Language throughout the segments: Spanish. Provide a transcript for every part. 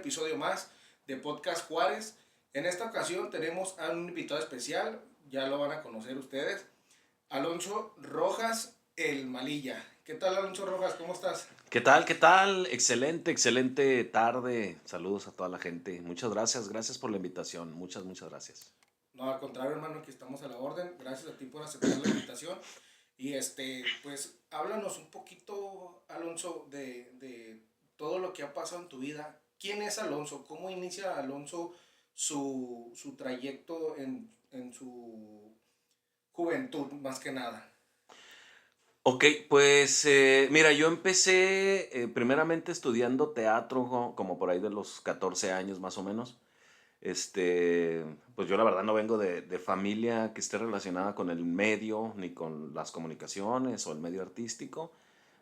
episodio más de Podcast Juárez. En esta ocasión tenemos a un invitado especial, ya lo van a conocer ustedes, Alonso Rojas, el Malilla. ¿Qué tal, Alonso Rojas? ¿Cómo estás? ¿Qué tal? ¿Qué tal? Excelente, excelente tarde. Saludos a toda la gente. Muchas gracias, gracias por la invitación. Muchas gracias. No, al contrario, hermano, que estamos a la orden. Gracias a ti por aceptar la invitación. Y pues háblanos un poquito, Alonso, de todo lo que ha pasado en tu vida. ¿Quién es Alonso? ¿Cómo inicia Alonso su trayecto en su juventud, más que nada? Ok, pues mira, yo empecé primeramente estudiando teatro como por ahí de los 14 años más o menos. Pues yo la verdad no vengo de familia que esté relacionada con el medio, ni con las comunicaciones o el medio artístico.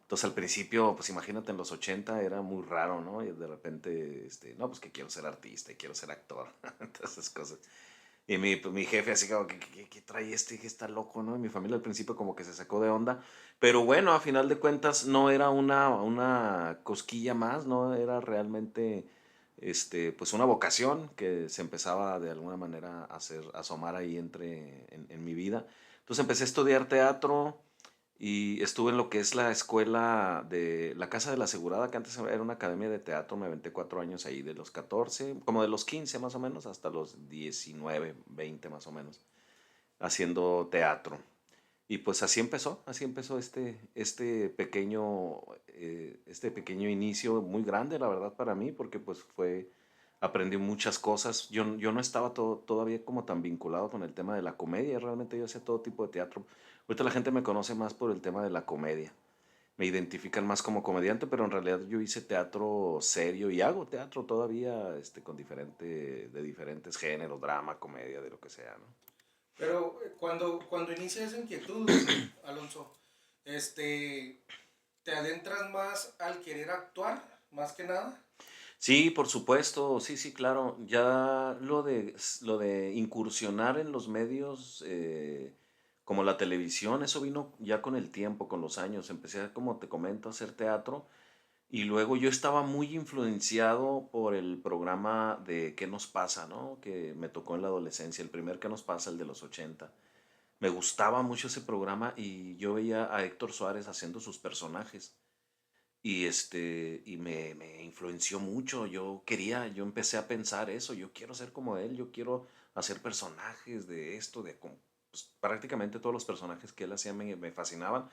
Entonces al principio, pues imagínate en los 80 era muy raro, ¿no? Y de repente, no, pues que quiero ser artista y quiero ser actor, todas esas cosas. Y mi jefe así como, ¿qué trae este? Que está loco, ¿no? Y mi familia al principio como que se sacó de onda. Pero bueno, a final de cuentas no era una cosquilla más, ¿no? Era realmente, pues una vocación que se empezaba de alguna manera a hacer, asomar ahí en mi vida. Entonces empecé a estudiar teatro y estuve en lo que es la escuela de la Casa de la Asegurada, que antes era una academia de teatro. Me aventé 4 años ahí, de los 14 como de los 15 más o menos, hasta los 19 20 más o menos, haciendo teatro. Y pues así empezó este pequeño inicio muy grande, la verdad, para mí, porque pues aprendí muchas cosas. Yo no estaba todavía como tan vinculado con el tema de la comedia, realmente yo hacía todo tipo de teatro. Ahorita la gente me conoce más por el tema de la comedia. Me identifican más como comediante, pero en realidad yo hice teatro serio y hago teatro todavía, con de diferentes géneros, drama, comedia, de lo que sea, ¿no? Pero cuando inicia esa inquietud, Alonso, ¿te adentras más al querer actuar, más que nada? Sí, por supuesto, sí, sí, claro. Ya lo de incursionar en los medios, como la televisión, eso vino ya con el tiempo, con los años. Empecé, como te comento, a hacer teatro y luego yo estaba muy influenciado por el programa de ¿Qué nos pasa?, ¿no? Que me tocó en la adolescencia, el primer ¿Qué nos pasa?, el de los 80. Me gustaba mucho ese programa y yo veía a Héctor Suárez haciendo sus personajes. Me influenció mucho. Yo empecé a pensar eso. Yo quiero ser como él. Yo quiero hacer personajes de esto, pues, prácticamente todos los personajes que él hacía me fascinaban.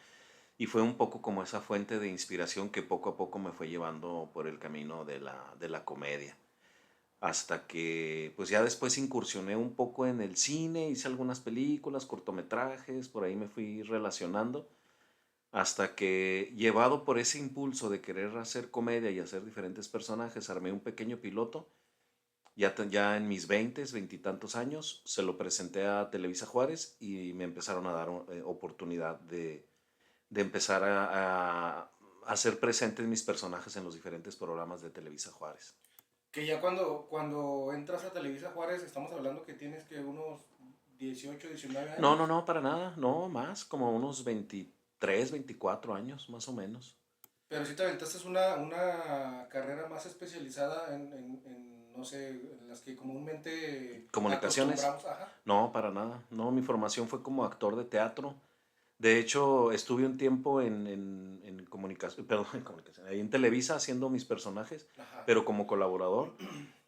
Y fue un poco como esa fuente de inspiración que poco a poco me fue llevando por el camino de la comedia. Hasta que, pues ya después incursioné un poco en el cine, hice algunas películas, cortometrajes, por ahí me fui relacionando hasta que, llevado por ese impulso de querer hacer comedia y hacer diferentes personajes, armé un pequeño piloto. Ya en mis veintitantos años, se lo presenté a Televisa Juárez y me empezaron a dar oportunidad de empezar a hacer presentes mis personajes en los diferentes programas de Televisa Juárez. Que ya cuando entras a Televisa Juárez, estamos hablando que tienes que unos 18 19 No, no, años. no, para nada, no, más, como unos 23 24 años, más o menos. Pero si te aventaste una carrera más especializada no sé, en las que comúnmente Comunicaciones, acostumbramos, ajá. no, para nada. No, mi formación fue como actor de teatro. De hecho, estuve un tiempo en comunicación, perdón, en comunicación, ahí en Televisa haciendo mis personajes, Ajá. pero como colaborador.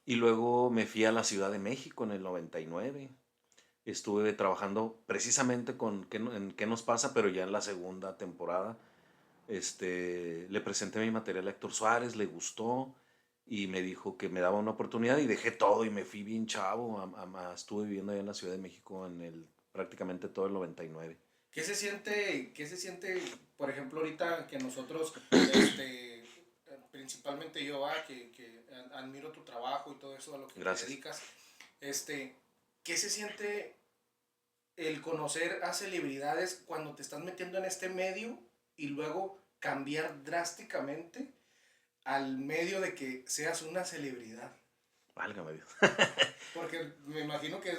Y luego me fui a la Ciudad de México en el 99. Estuve trabajando precisamente en ¿Qué nos pasa?, pero ya en la segunda temporada. Le presenté mi material a Héctor Suárez, le gustó y me dijo que me daba una oportunidad y dejé todo y me fui bien chavo. Estuve viviendo allá en la Ciudad de México prácticamente todo el 99. ¿Qué se siente, por ejemplo, ahorita que nosotros, principalmente yo, que admiro tu trabajo y todo eso a lo que te Gracias. dedicas, este, ¿qué se siente el conocer a celebridades cuando te estás metiendo en este medio y luego cambiar drásticamente al medio de que seas una celebridad? Válgame Dios. Porque me imagino que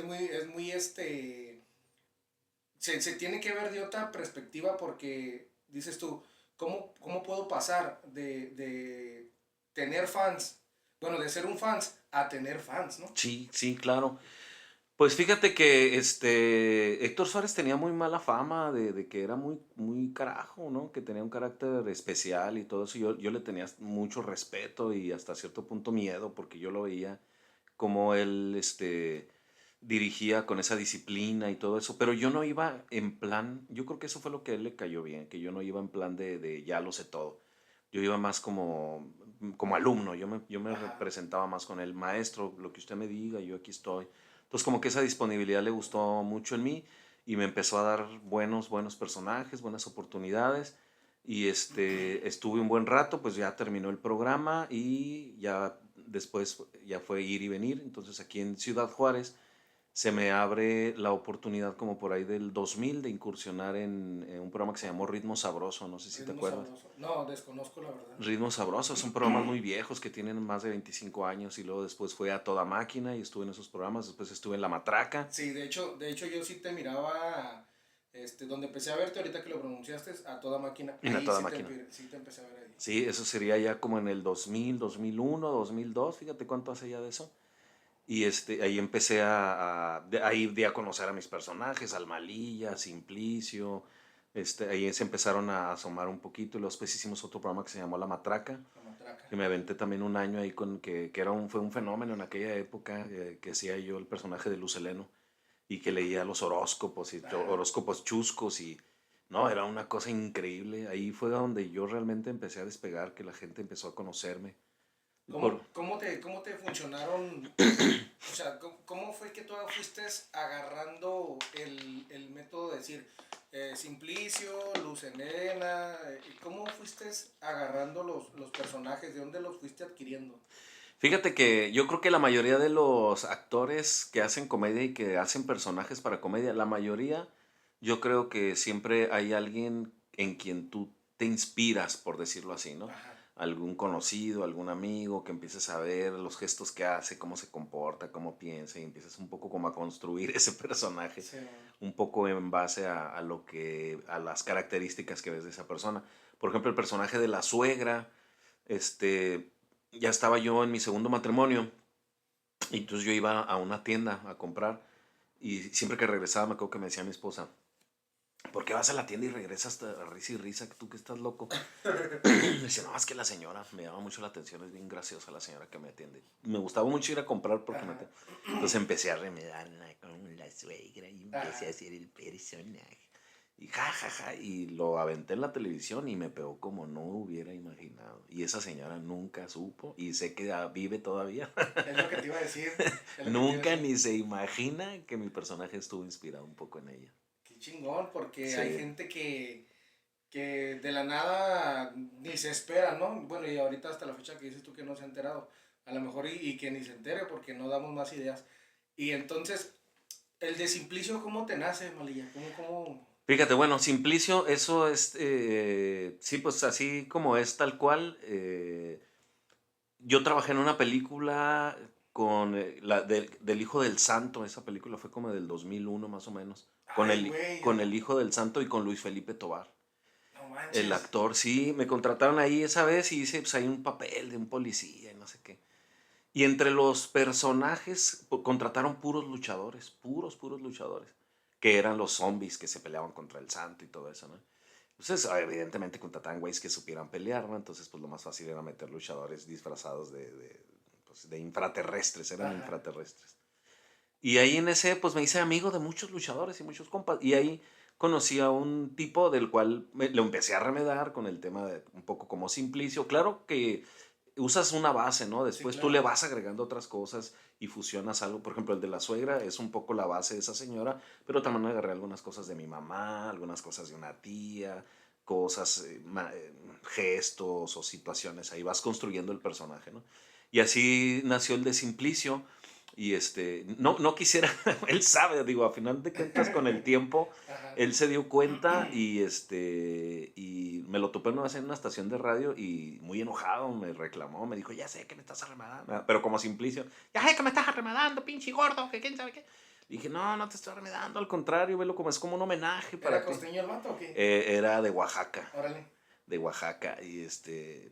se tiene que ver de otra perspectiva porque dices tú, ¿cómo puedo pasar de tener fans bueno, de ser un fans a tener fans, ¿no? Sí, sí, claro. Pues fíjate que Héctor Suárez tenía muy mala fama de que era muy, muy carajo, ¿no? Que tenía un carácter especial y todo eso. Yo le tenía mucho respeto y hasta cierto punto miedo porque yo lo veía como él dirigía con esa disciplina y todo eso. Pero yo no iba en plan, yo creo que eso fue lo que a él le cayó bien, que yo no iba en plan de ya lo sé todo. Yo iba más como alumno, yo me Ajá. representaba más con el maestro, lo que usted me diga, yo aquí estoy. Entonces como que esa disponibilidad le gustó mucho en mí y me empezó a dar buenos personajes, buenas oportunidades y estuve un buen rato, pues ya terminó el programa y ya después ya fue ir y venir. Entonces aquí en Ciudad Juárez se me abre la oportunidad como por ahí del 2000 de incursionar en un programa que se llamó Ritmo Sabroso, no sé si te Ritmo acuerdas. sabroso. No, desconozco la verdad. Ritmo Sabroso son programas muy viejos que tienen más de 25 años y luego después fue a Toda Máquina y estuve en esos programas, después estuve en La Matraca. Sí, de hecho yo sí te miraba, donde empecé a verte ahorita que lo pronunciaste, a toda máquina. En A Ahí Toda Máquina. sí te empecé a ver ahí. Sí, eso sería ya como en el 2000, 2001, 2002, fíjate cuánto hace ya de eso. Y ahí empecé ahí di a conocer a mis personajes, al Malilla, Simplicio. Ahí se empezaron a asomar un poquito y luego después hicimos otro programa que se llamó La Matraca, La matraca. que me aventé también un año ahí que fue un fenómeno en aquella época, que hacía yo el personaje de Luceleno y que leía los horóscopos y Ajá. horóscopos chuscos y no, era una cosa increíble. Ahí fue donde yo realmente empecé a despegar, que la gente empezó a conocerme. Por, ¿Cómo te funcionaron? O sea, ¿cómo fue que tú fuiste agarrando el método de decir Simplicio, Lucenena? ¿Cómo fuiste agarrando los personajes? ¿De dónde los fuiste adquiriendo? Fíjate que yo creo que la mayoría de los actores que hacen comedia y que hacen personajes para comedia, la mayoría, yo creo que siempre hay alguien en quien tú te inspiras, por decirlo así, ¿no? Ajá. Algún conocido, algún amigo que empieces a ver los gestos que hace, cómo se comporta, cómo piensa y empiezas un poco como a construir ese personaje, Sí, un poco en base a las características que ves de esa persona. Por ejemplo, el personaje de la suegra, este, ya estaba yo en mi segundo matrimonio y entonces yo iba a una tienda a comprar y siempre que regresaba me acuerdo que me decía mi esposa, ¿por qué vas a la tienda y regresas a risa y risa? ¿Tú que estás loco? Me decía, no, es que la señora me llama mucho la atención, es bien graciosa la señora que me atiende. Me gustaba mucho ir a comprar porque ajá, Entonces empecé a remedarla con la suegra y empecé a ajá. hacer el personaje. Y ja, ja, ja, y lo aventé en la televisión y me pegó como no hubiera imaginado. Y esa señora nunca supo y sé que vive todavía. Es lo que te iba a decir. Es lo que te iba a Nunca decir. ni se imagina que mi personaje estuvo inspirado un poco en ella. Qué chingón, porque hay Sí. gente que de la nada ni se espera, ¿no? Bueno, y ahorita hasta la fecha que dices tú que no se ha enterado, a lo mejor y que ni se entere porque no damos más ideas. Y entonces, el de Simplicio, ¿cómo te nace, Malilla? ¿Cómo? Fíjate, bueno, Simplicio, eso es, sí, pues así como es tal cual. Yo trabajé en una película con del Hijo del Santo, esa película fue como del 2001 más o menos, Ay, güey, ¿a con el poco? Hijo del Santo y con Luis Felipe Tobar. No El manches. actor, sí, me contrataron ahí esa vez y hice pues ahí un papel de un policía y no sé qué. Y entre los personajes contrataron puros luchadores, puros luchadores, que eran los zombies que se peleaban contra el santo y todo eso, ¿no? Entonces, evidentemente contrataban güeyes que supieran pelear, ¿no? Entonces, pues lo más fácil era meter luchadores disfrazados pues, de infraterrestres, eran Ajá. infraterrestres. Y ahí en ese, pues me hice amigo de muchos luchadores y muchos compas. Y ahí conocí a un tipo del cual lo empecé a remedar con el tema de un poco como Simplicio. Claro que usas una base, ¿no? Sí, Después tú le claro. vas agregando otras cosas y fusionas algo. Por ejemplo, el de la suegra es un poco la base de esa señora, pero también agarré algunas cosas de mi mamá, algunas cosas de una tía, cosas, gestos o situaciones. Ahí vas construyendo el personaje, ¿no? Y así nació el de Simplicio. Y no quisiera, él sabe, digo, a final de cuentas con el tiempo, Ajá. él se dio cuenta y me lo topé una vez en una estación de radio y muy enojado me reclamó, me dijo, ya sé que me estás arremedando, pero como Simplicio, ya sé que me estás arremedando, pinche gordo, que quién sabe qué. Le dije, no, no te estoy arremedando, al contrario, velo como es como un homenaje ¿Era para ti. costeño el vato o qué? Era de Oaxaca. Órale. de Oaxaca,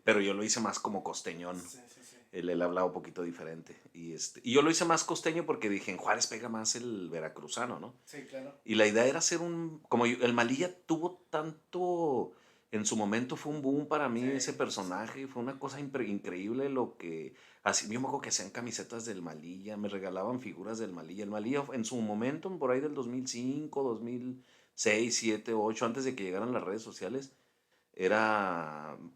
pero yo lo hice más como costeñón. Sí, sí, sí. Él hablaba un poquito diferente. Y yo lo hice más costeño porque dije, en Juárez pega más el veracruzano, ¿no? Sí, claro. Y la idea era hacer el Malilla tuvo tanto, en su momento fue un boom para mí Sí, ese sí, sí. personaje, fue una cosa increíble lo que, así, yo me acuerdo que hacían camisetas del Malilla, me regalaban figuras del Malilla. El Malilla en su momento, por ahí del 2005, 2006, 7, 8, antes de que llegaran las redes sociales,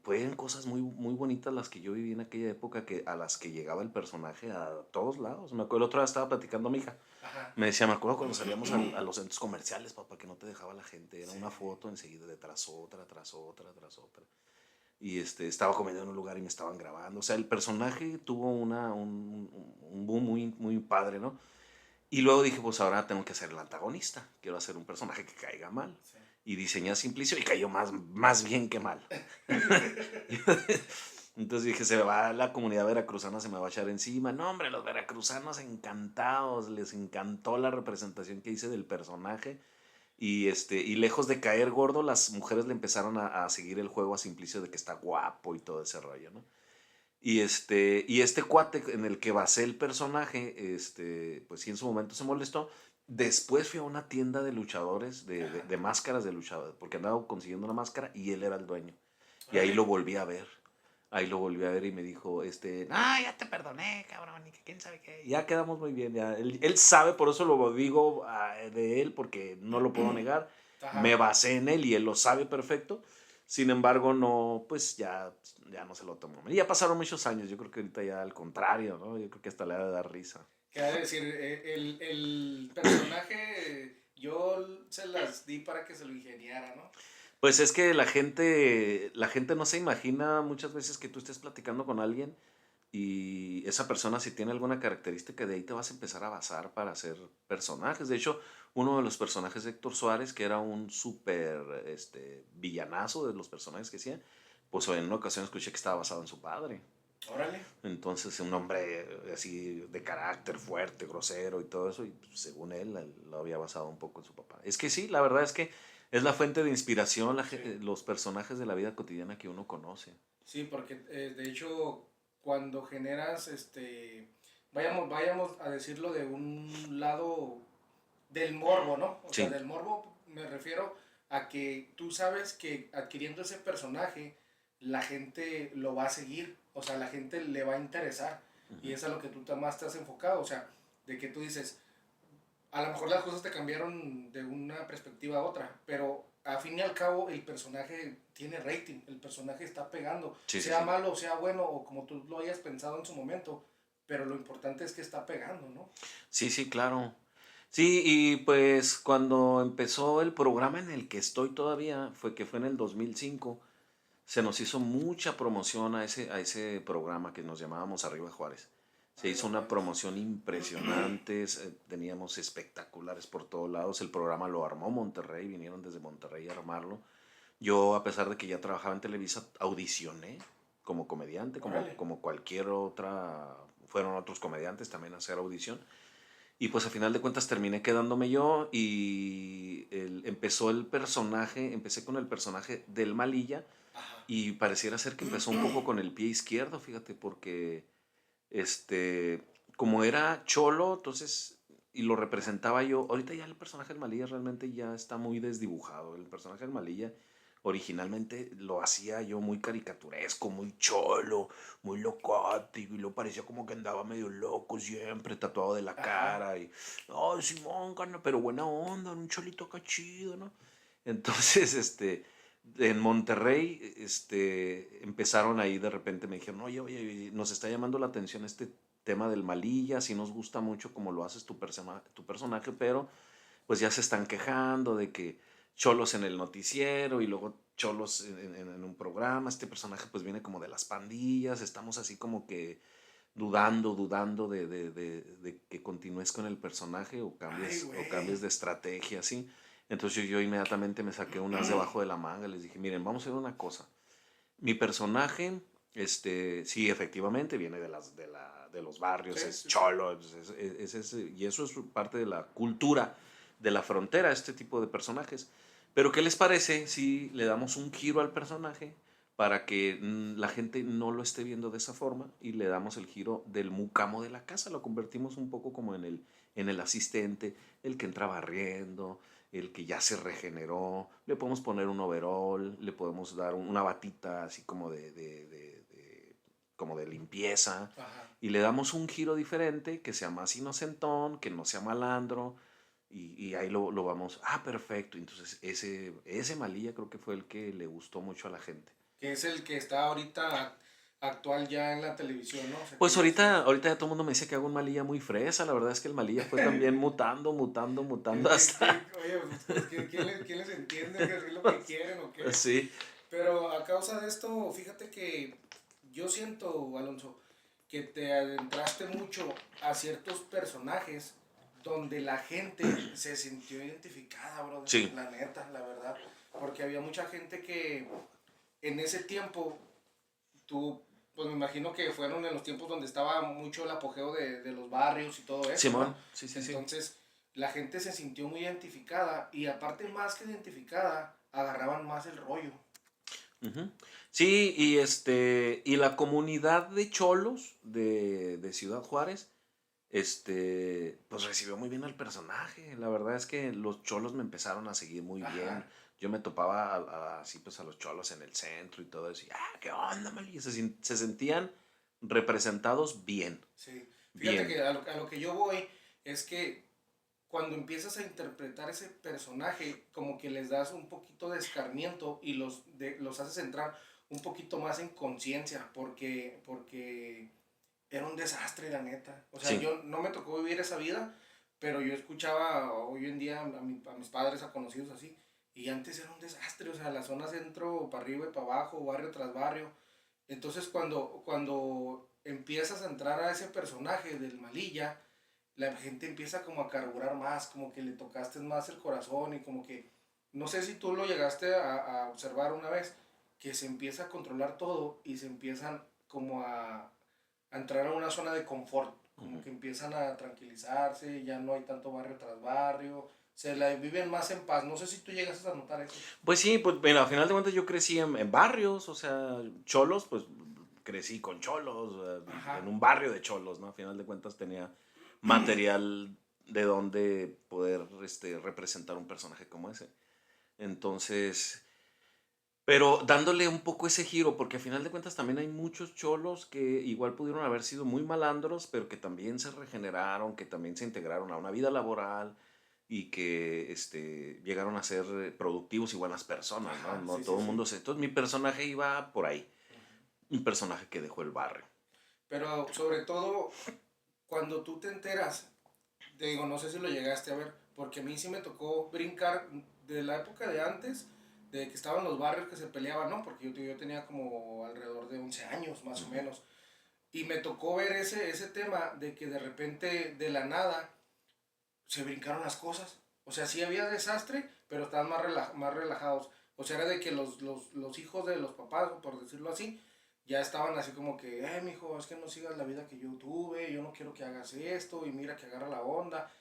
fueron cosas muy, muy bonitas las que yo viví en aquella época, a las que llegaba el personaje a todos lados. Me acuerdo, el otro día estaba platicando a mi hija. Ajá. Me decía, me acuerdo cuando salíamos a los centros comerciales, papá, que no te dejaba la gente. Era Sí. una foto enseguida de tras otra, tras otra, tras otra. Y estaba comiendo en un lugar y me estaban grabando. O sea, el personaje tuvo un boom muy, muy padre, ¿no? Y luego dije, pues ahora tengo que ser el antagonista. Quiero hacer un personaje que caiga mal. Sí. Y diseñé a Simplicio y cayó más bien que mal. Entonces dije, se va la comunidad veracruzana, se me va a echar encima. No, hombre, los veracruzanos les encantó la representación que hice del personaje. Y lejos de caer gordo, las mujeres le empezaron a seguir el juego a Simplicio de que está guapo y todo ese rollo, ¿no? Y este cuate en el que basé el personaje, pues sí, en su momento se molestó. Después fui a una tienda de luchadores, de máscaras de luchadores, porque andaba consiguiendo una máscara y él era el dueño. Y ahí Órale. lo volví a ver. Ahí lo volví a ver y me dijo, ah, ya te perdoné, cabrón, y que quién sabe qué. Ya quedamos muy bien, ya. Él sabe, por eso lo digo de él, porque no lo puedo negar. Me Ajá. basé en él y él lo sabe perfecto. Sin embargo, no, pues ya no se lo tomó. Y ya pasaron muchos años, yo creo que ahorita ya al contrario, ¿no? Yo creo que hasta le ha de dar risa. ¿Qué ha de decir? El personaje yo se las di para que se lo ingeniara, ¿no? Pues es que la gente no se imagina muchas veces que tú estés platicando con alguien y esa persona si tiene alguna característica de ahí te vas a empezar a basar para hacer personajes. De hecho, uno de los personajes de Héctor Suárez, que era un súper villanazo de los personajes que hacía, pues en una ocasión escuché que estaba basado en su padre. Órale. Entonces, un hombre así de carácter fuerte, grosero y todo eso, y pues, según él lo había basado un poco en su papá. Es que sí, la verdad es que es la fuente de inspiración, Sí. los personajes de la vida cotidiana que uno conoce. Sí, porque de hecho cuando generas vayamos a decirlo de un lado del morbo, ¿no? O sea, Sí, del morbo me refiero a que tú sabes que adquiriendo ese personaje la gente lo va a seguir, o sea, la gente le va a interesar y ujú, es a lo que tú más te has enfocado, o sea, de que tú dices, a lo mejor las cosas te cambiaron de una perspectiva a otra, pero a fin y al cabo el personaje tiene rating, el personaje está pegando, sí, sí, sea sí. malo o sea bueno o como tú lo hayas pensado en su momento, pero lo importante es que está pegando, ¿no? Sí, sí, claro. Sí, y pues cuando empezó el programa en el que estoy todavía, fue en el 2005, se nos hizo mucha promoción a ese programa que nos llamábamos Arriba Juárez. Se Arriba hizo una Juárez. promoción impresionante, teníamos espectaculares por todos lados. El programa lo armó Monterrey, vinieron desde Monterrey a armarlo. Yo, a pesar de que ya trabajaba en Televisa, audicioné como comediante, como, Órale. como cualquier otra, fueron otros comediantes también a hacer audición. Y pues a final de cuentas terminé quedándome yo y empecé con el personaje del Malilla Ajá. y pareciera ser que empezó un poco con el pie izquierdo, fíjate, porque como era cholo, entonces, y lo representaba yo, ahorita ya el personaje del Malilla realmente ya está muy desdibujado. El personaje del Malilla originalmente lo hacía yo muy caricaturesco, muy cholo, muy locote, y lo parecía como que andaba medio loco siempre, tatuado de la Ajá. cara, y, ay, Simón, carnal, pero buena onda, un cholito acá chido, ¿no? Entonces, en Monterrey, empezaron ahí de repente, me dijeron, oye, oye, oye, nos está llamando la atención este tema del Malilla, sí nos gusta mucho como lo haces tu personaje, pero pues ya se están quejando de que cholos en el noticiero y luego cholos en un programa, este personaje pues viene como de las pandillas, estamos así como que dudando de que continúes con el personaje o Ay, cambies güey. de estrategia, así. Entonces yo inmediatamente me saqué un as debajo de la manga, les dije, miren, vamos a hacer una cosa. Mi personaje, sí, efectivamente, viene de los Sí, barrios, es sí, sí. cholo, y eso es parte de la cultura de la frontera, este tipo de personajes. Pero ¿qué les parece si le damos un giro al personaje? para que la gente no lo esté viendo de esa forma y le damos el giro del mucamo de la casa, lo convertimos un poco como en el asistente, el que entra barriendo, el que ya se regeneró, le podemos poner un overall, le podemos dar una batita así como como de limpieza Ajá. y le damos un giro diferente que sea más inocentón, que no sea malandro y ahí lo vamos, perfecto, entonces ese Malilla creo que fue el que le gustó mucho a la gente. Que es el que está ahorita actual ya en la televisión, ¿no? O sea, que Pues ya se... ahorita ya todo el mundo me dice que hago un Malilla muy fresa, la verdad es que el Malilla fue también mutando hasta... Oye, pues, ¿quién les entiende? ¿Qué es lo que quieren o qué? Sí, Pero a causa de esto, fíjate que yo siento, Alonso, que te adentraste mucho a ciertos personajes donde la gente se sintió identificada, brother, sí, la neta, la verdad. Porque había mucha gente que en ese tiempo, tú, pues me imagino que fueron en los tiempos donde estaba mucho el apogeo de los barrios y todo eso, ¿no? Simón, sí, sí, sí. Entonces, la gente se sintió muy identificada y aparte más que identificada, agarraban más el rollo. Ujú. Sí, y la comunidad de cholos de Ciudad Juárez, pues recibió muy bien al personaje. La verdad es que los cholos me empezaron a seguir muy bien. Ajá, Yo me topaba así pues a los cholos en el centro y todo eso. Y, ¿qué onda, Mali? Se sentían representados bien, sí. Fíjate bien. que a lo que yo voy es que cuando empiezas a interpretar ese personaje, como que les das un poquito de escarmiento y los haces entrar un poquito más en conciencia, porque era un desastre, la neta. O sea, Sí, yo no me tocó vivir esa vida, pero yo escuchaba hoy en día a mis padres, a conocidos así, y antes era un desastre, o sea, la zona centro, para arriba y para abajo, barrio tras barrio. Entonces, cuando empiezas a entrar a ese personaje del Malilla, la gente empieza como a carburar más, como que le tocaste más el corazón y como que, no sé si tú lo llegaste a observar una vez, que se empieza a controlar todo y se empiezan como a entrar a una zona de confort, como ujú. que empiezan a tranquilizarse, ya no hay tanto barrio tras barrio, se la viven más en paz. No sé si tú llegas a notar eso. Pues sí, pues mira, al final de cuentas yo crecí en barrios, o sea, cholos, pues crecí con cholos, en Ajá. un barrio de cholos, ¿no? Al final de cuentas tenía material de donde poder representar un personaje como ese. Entonces, pero dándole un poco ese giro, porque al final de cuentas también hay muchos cholos que igual pudieron haber sido muy malandros, pero que también se regeneraron, que también se integraron a una vida laboral y que llegaron a ser productivos y buenas personas, ¿no? Ajá, No sí, sí, todo el sí. mundo se... Entonces mi personaje iba por ahí, un personaje que dejó el barrio. Pero sobre todo, cuando tú te enteras, te digo, no sé si lo llegaste a ver, porque a mí sí me tocó brincar de la época de antes, de que estaban los barrios que se peleaban, ¿no? Porque yo tenía como alrededor de 11 años, más o Ujú, menos. Y me tocó ver ese tema de que de repente, de la nada, se brincaron las cosas. O sea, sí había desastre, pero estaban más relajados. O sea, era de que los hijos de los papás, por decirlo así, ya estaban así como que, mijo, es que no sigas la vida que yo tuve, yo no quiero que hagas esto, y mira que agarra la onda.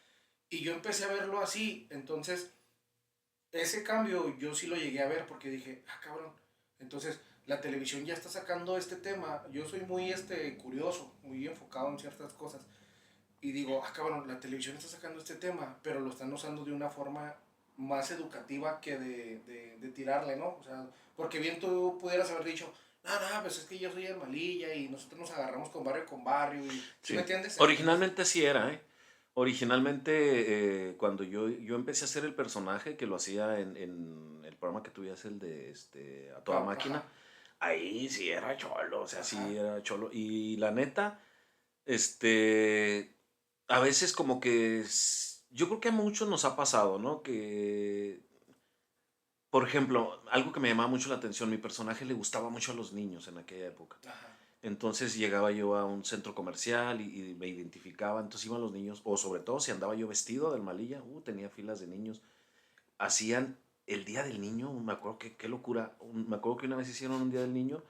Y yo empecé a verlo así, entonces ese cambio yo sí lo llegué a ver porque dije, cabrón, entonces la televisión ya está sacando este tema, yo soy muy curioso, muy enfocado en ciertas cosas, y digo, cabrón, la televisión está sacando este tema, pero lo están usando de una forma más educativa que de tirarle, ¿no? O sea, porque bien tú pudieras haber dicho, no, no, pues es que yo soy el Malilla y nosotros nos agarramos con barrio, y, ¿sí me sí. entiendes? Entonces, Originalmente así era, ¿eh? Originalmente, cuando yo empecé a hacer el personaje, que lo hacía en el programa que tuvías, el de A Toda Máquina, ajá, ahí sí era cholo, o sea, sí ajá, era cholo. Y la neta, a veces como que, yo creo que a muchos nos ha pasado, ¿no? Que, por ejemplo, algo que me llamaba mucho la atención, mi personaje le gustaba mucho a los niños en aquella época. ajá, Entonces llegaba yo a un centro comercial y me identificaba, entonces iban los niños, o sobre todo si andaba yo vestido del Malilla, tenía filas de niños, hacían el Día del Niño, me acuerdo que qué locura, me acuerdo que una vez hicieron un Día del Niño,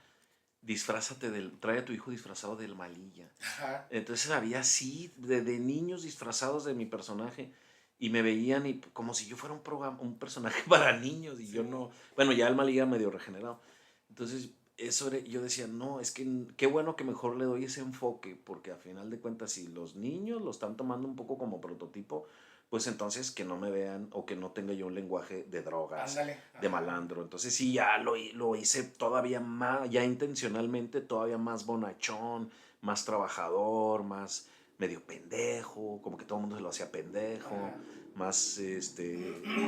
trae a tu hijo disfrazado del Malilla. ajá. Entonces había así, de niños disfrazados de mi personaje, y me veían y como si yo fuera un personaje para niños, y yo Sí. no, bueno, ya el Malilla medio regenerado. Entonces yo decía, no, es que qué bueno que mejor le doy ese enfoque, porque a final de cuentas, si los niños lo están tomando un poco como prototipo, pues entonces que no me vean o que no tenga yo un lenguaje de drogas, Ándale, de ajá. malandro. Entonces sí, ya lo hice todavía más, ya intencionalmente, todavía más bonachón, más trabajador, más medio pendejo, como que todo el mundo se lo hacía pendejo, Ajá. más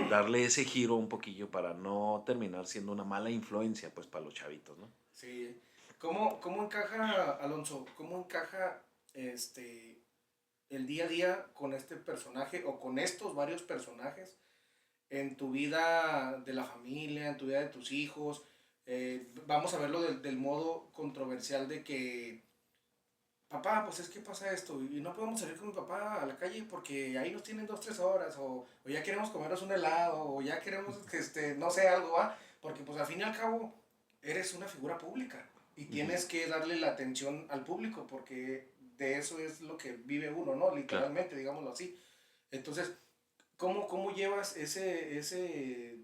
darle ese giro un poquillo para no terminar siendo una mala influencia pues para los chavitos, ¿no? Sí. ¿Cómo encaja, Alonso, cómo encaja este el día a día con este personaje o con estos varios personajes en tu vida de la familia, en tu vida de tus hijos? Vamos a verlo del modo controversial de que, papá, pues es que pasa esto y no podemos salir con mi papá a la calle porque ahí nos tienen 2, 3 horas o ya queremos comernos un helado o ya queremos, que no sé, algo, ¿va? Porque pues al fin y al cabo eres una figura pública y Ujú. tienes que darle la atención al público porque de eso es lo que vive uno, ¿no? Claro. Literalmente, digámoslo así. Entonces, ¿cómo llevas ese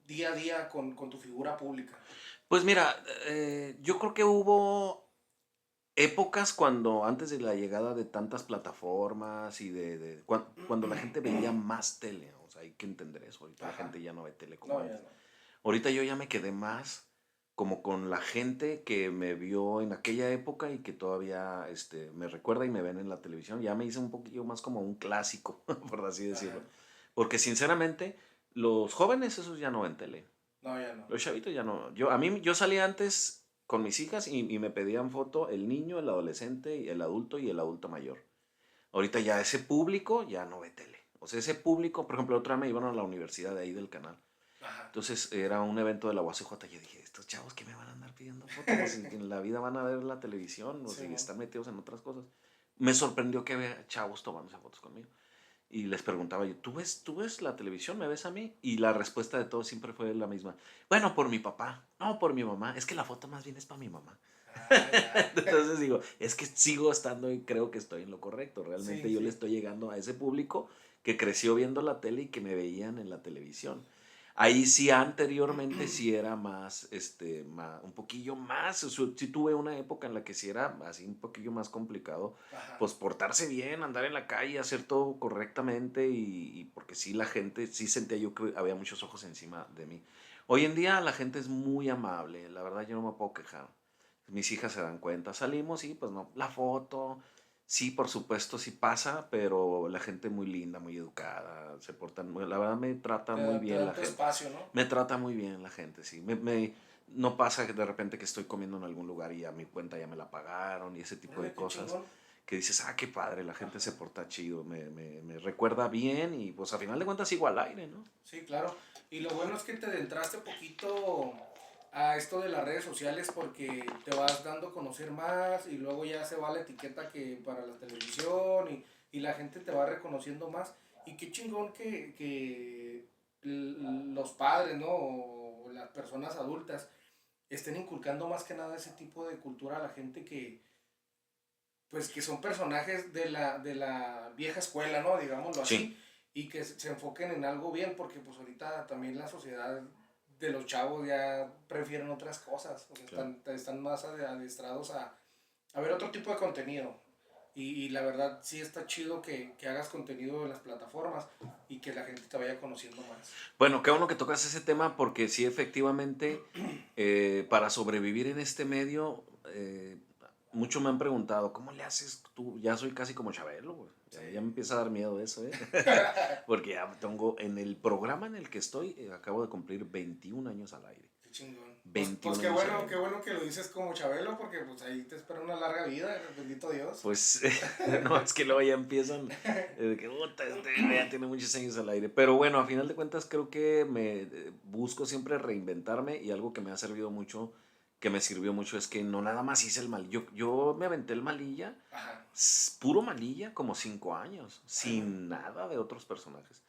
día a día con tu figura pública? Pues mira, yo creo que hubo épocas cuando antes de la llegada de tantas plataformas y cuando la gente veía más tele, o sea, hay que entender eso, ahorita la Ajá. gente ya no ve tele como No, ya antes. no. Ahorita yo ya me quedé más como con la gente que me vio en aquella época y que todavía me recuerda y me ven en la televisión. Ya me hice un poquillo más como un clásico, por así Ajá. decirlo. Porque sinceramente, los jóvenes esos ya no ven tele. No, ya no. Los chavitos ya no. Yo salía antes con mis hijas y me pedían foto el niño, el adolescente, y el adulto y el adulto mayor. Ahorita ya ese público ya no ve tele. O sea, ese público, por ejemplo, otra vez me iban a la universidad de ahí del canal. Ajá. Entonces era un evento de la UACJ. Yo dije, estos chavos que me van a andar pidiendo fotos, pues en la vida van a ver la televisión, o sea, y Simón. están metidos en otras cosas. Me sorprendió que había chavos tomándose fotos conmigo. Y les preguntaba yo, ¿tú ves la televisión? ¿Me ves a mí? Y la respuesta de todos siempre fue la misma. Bueno, por mi papá, no por mi mamá. Es que la foto más bien es para mi mamá. Ah, ya. Entonces digo, es que sigo estando y creo que estoy en lo correcto. Sí, Realmente yo le sí. estoy llegando a ese público que creció viendo la tele y que me veían en la televisión. Ahí sí, anteriormente sí era más, un poquillo más, sí tuve una época en la que sí era así un poquillo más complicado, Ajá. pues portarse bien, andar en la calle, hacer todo correctamente y porque sí la gente, sí sentía yo que había muchos ojos encima de mí. Hoy en día la gente es muy amable, la verdad yo no me puedo quejar. Mis hijas se dan cuenta, salimos y pues no, la foto, sí, por supuesto, sí pasa, pero la gente muy linda, muy educada, se portan, la verdad me trata muy Te bien dan la tu gente. espacio, ¿no? Me trata muy bien la gente, sí. No pasa que de repente que estoy comiendo en algún lugar y a mi cuenta ya me la pagaron y ese tipo de Órale, qué cosas chingón. que dices, qué padre, la gente se Ajá. porta chido, me recuerda bien y pues a final de cuentas sigo al aire, ¿no? Sí, claro. Y lo bueno es que te adentraste poquito a esto de las redes sociales porque te vas dando a conocer más y luego ya se va la etiqueta que para la televisión y la gente te va reconociendo más. Y qué chingón que los padres, ¿no? O las personas adultas estén inculcando más que nada ese tipo de cultura a la gente que, pues que son personajes de la vieja escuela, ¿no? Digámoslo Sí, así, y que se enfoquen en algo bien, porque pues ahorita también la sociedad de los chavos ya prefieren otras cosas, o sea, claro. están más adestrados a ver otro tipo de contenido. Y la verdad sí está chido que hagas contenido en las plataformas y que la gente te vaya conociendo más. Bueno, qué bueno que tocas ese tema porque sí, efectivamente, para sobrevivir en este medio, muchos me han preguntado, ¿cómo le haces tú? Ya soy casi como Chabelo, güey. Sí. Ya me empieza a dar miedo eso, ¿eh? Porque ya tengo, en el programa en el que estoy, acabo de cumplir 21 años al aire. Qué chingón. Pues 21 años al qué aire. bueno que lo dices como Chabelo, porque pues ahí te espera una larga vida, bendito Dios. Pues no, es que luego ya empiezan, de que "Puta, ya tiene muchos años al aire". Pero bueno, a final de cuentas creo que me busco siempre reinventarme y algo que me ha servido mucho, que me sirvió mucho es que no nada más hice el mal. Yo me aventé el malilla, Ajá. puro malilla, como 5 años, Ajá. sin nada de otros personajes.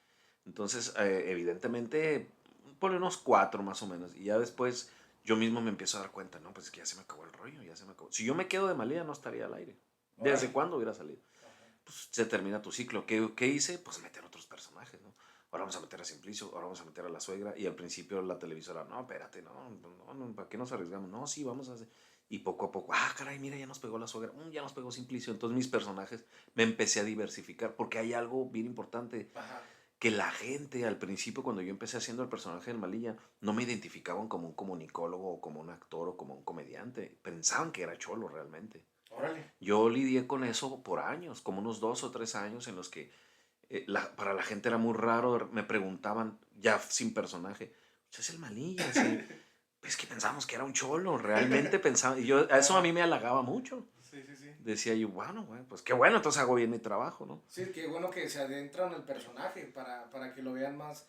Entonces, evidentemente, por unos 4 más o menos. Y ya después yo mismo me empiezo a dar cuenta, no, pues es que ya se me acabó el rollo, ya se me acabó. Si yo me quedo de malilla no estaría al aire. ¿Desde Órale. cuándo hubiera salido? Ajá. Pues se termina tu ciclo. ¿Qué hice? Pues meter otros personajes, ¿no? ahora vamos a meter a Simplicio, ahora vamos a meter a la suegra, y al principio la televisora, no, espérate, no, ¿para qué nos arriesgamos? No, sí, vamos a hacer, y poco a poco, caray, mira, ya nos pegó la suegra, ya nos pegó Simplicio, entonces mis personajes me empecé a diversificar, porque hay algo bien importante, Ajá. que la gente al principio cuando yo empecé haciendo el personaje del Malilla, no me identificaban como un comunicólogo o como un actor o como un comediante, pensaban que era cholo realmente. Órale. Yo lidié con eso por años, como unos 2 o 3 años en los que para la gente era muy raro, me preguntaban, ya sin personaje, "Usted es el Malilla, sí". Es que pensamos que era un cholo, realmente pensaba, y yo, eso a mí Ajá. me halagaba mucho. Sí, sí, sí. Decía yo, bueno, güey, pues qué bueno, entonces hago bien mi trabajo, ¿no? Sí, qué bueno que se adentran en el personaje para que lo vean más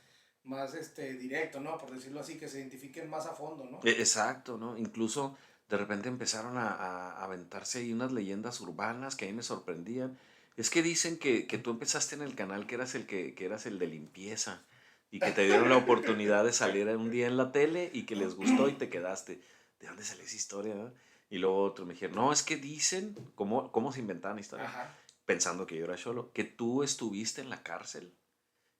directo, ¿no? Por decirlo así, que se identifiquen más a fondo, ¿no? Exacto, ¿no? Incluso de repente empezaron a aventarse ahí unas leyendas urbanas que a mí me sorprendían. Es que dicen que tú empezaste en el canal que eras el de limpieza y que te dieron la oportunidad de salir un día en la tele y que les gustó y te quedaste. ¿De dónde salió esa historia, no? Y luego otro me dijeron, no, es que dicen, ¿cómo se inventaban historias? Ajá. Pensando que yo era cholo, que tú estuviste en la cárcel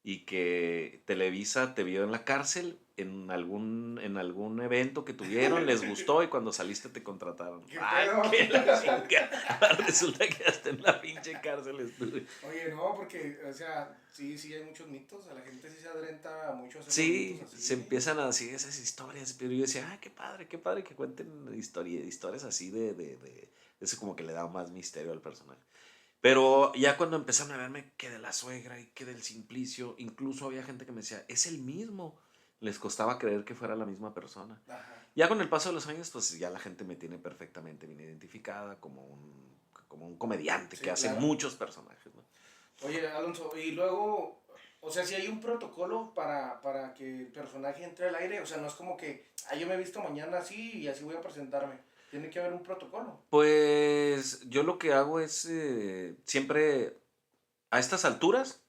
y que Televisa te vio en la cárcel en algún evento que tuvieron, les gustó y cuando saliste te contrataron. ¿Qué ¡Ay, pedo? qué la chinga! Resulta que hasta en la pinche cárcel estuve. Oye, no, porque, o sea, sí, sí hay muchos mitos, a la gente sí se adrenta mucho a hacer los mitos Sí, se así. empiezan a decir esas historias, pero yo decía, qué padre que cuenten historias así eso como que le da más misterio al personaje. Pero ya cuando empezaron a verme que de la suegra y que del Simplicio, incluso había gente que me decía, es el mismo. Les costaba creer que fuera la misma persona. Ajá. Ya con el paso de los años, pues ya la gente me tiene perfectamente bien identificada como un comediante que Sí, hace claro. muchos personajes, ¿no? Oye, Alonso, y luego, o sea, si hay un protocolo para que el personaje entre al aire, o sea, no es como que, yo me he visto mañana así y así voy a presentarme. Tiene que haber un protocolo. Pues yo lo que hago es siempre a estas alturas,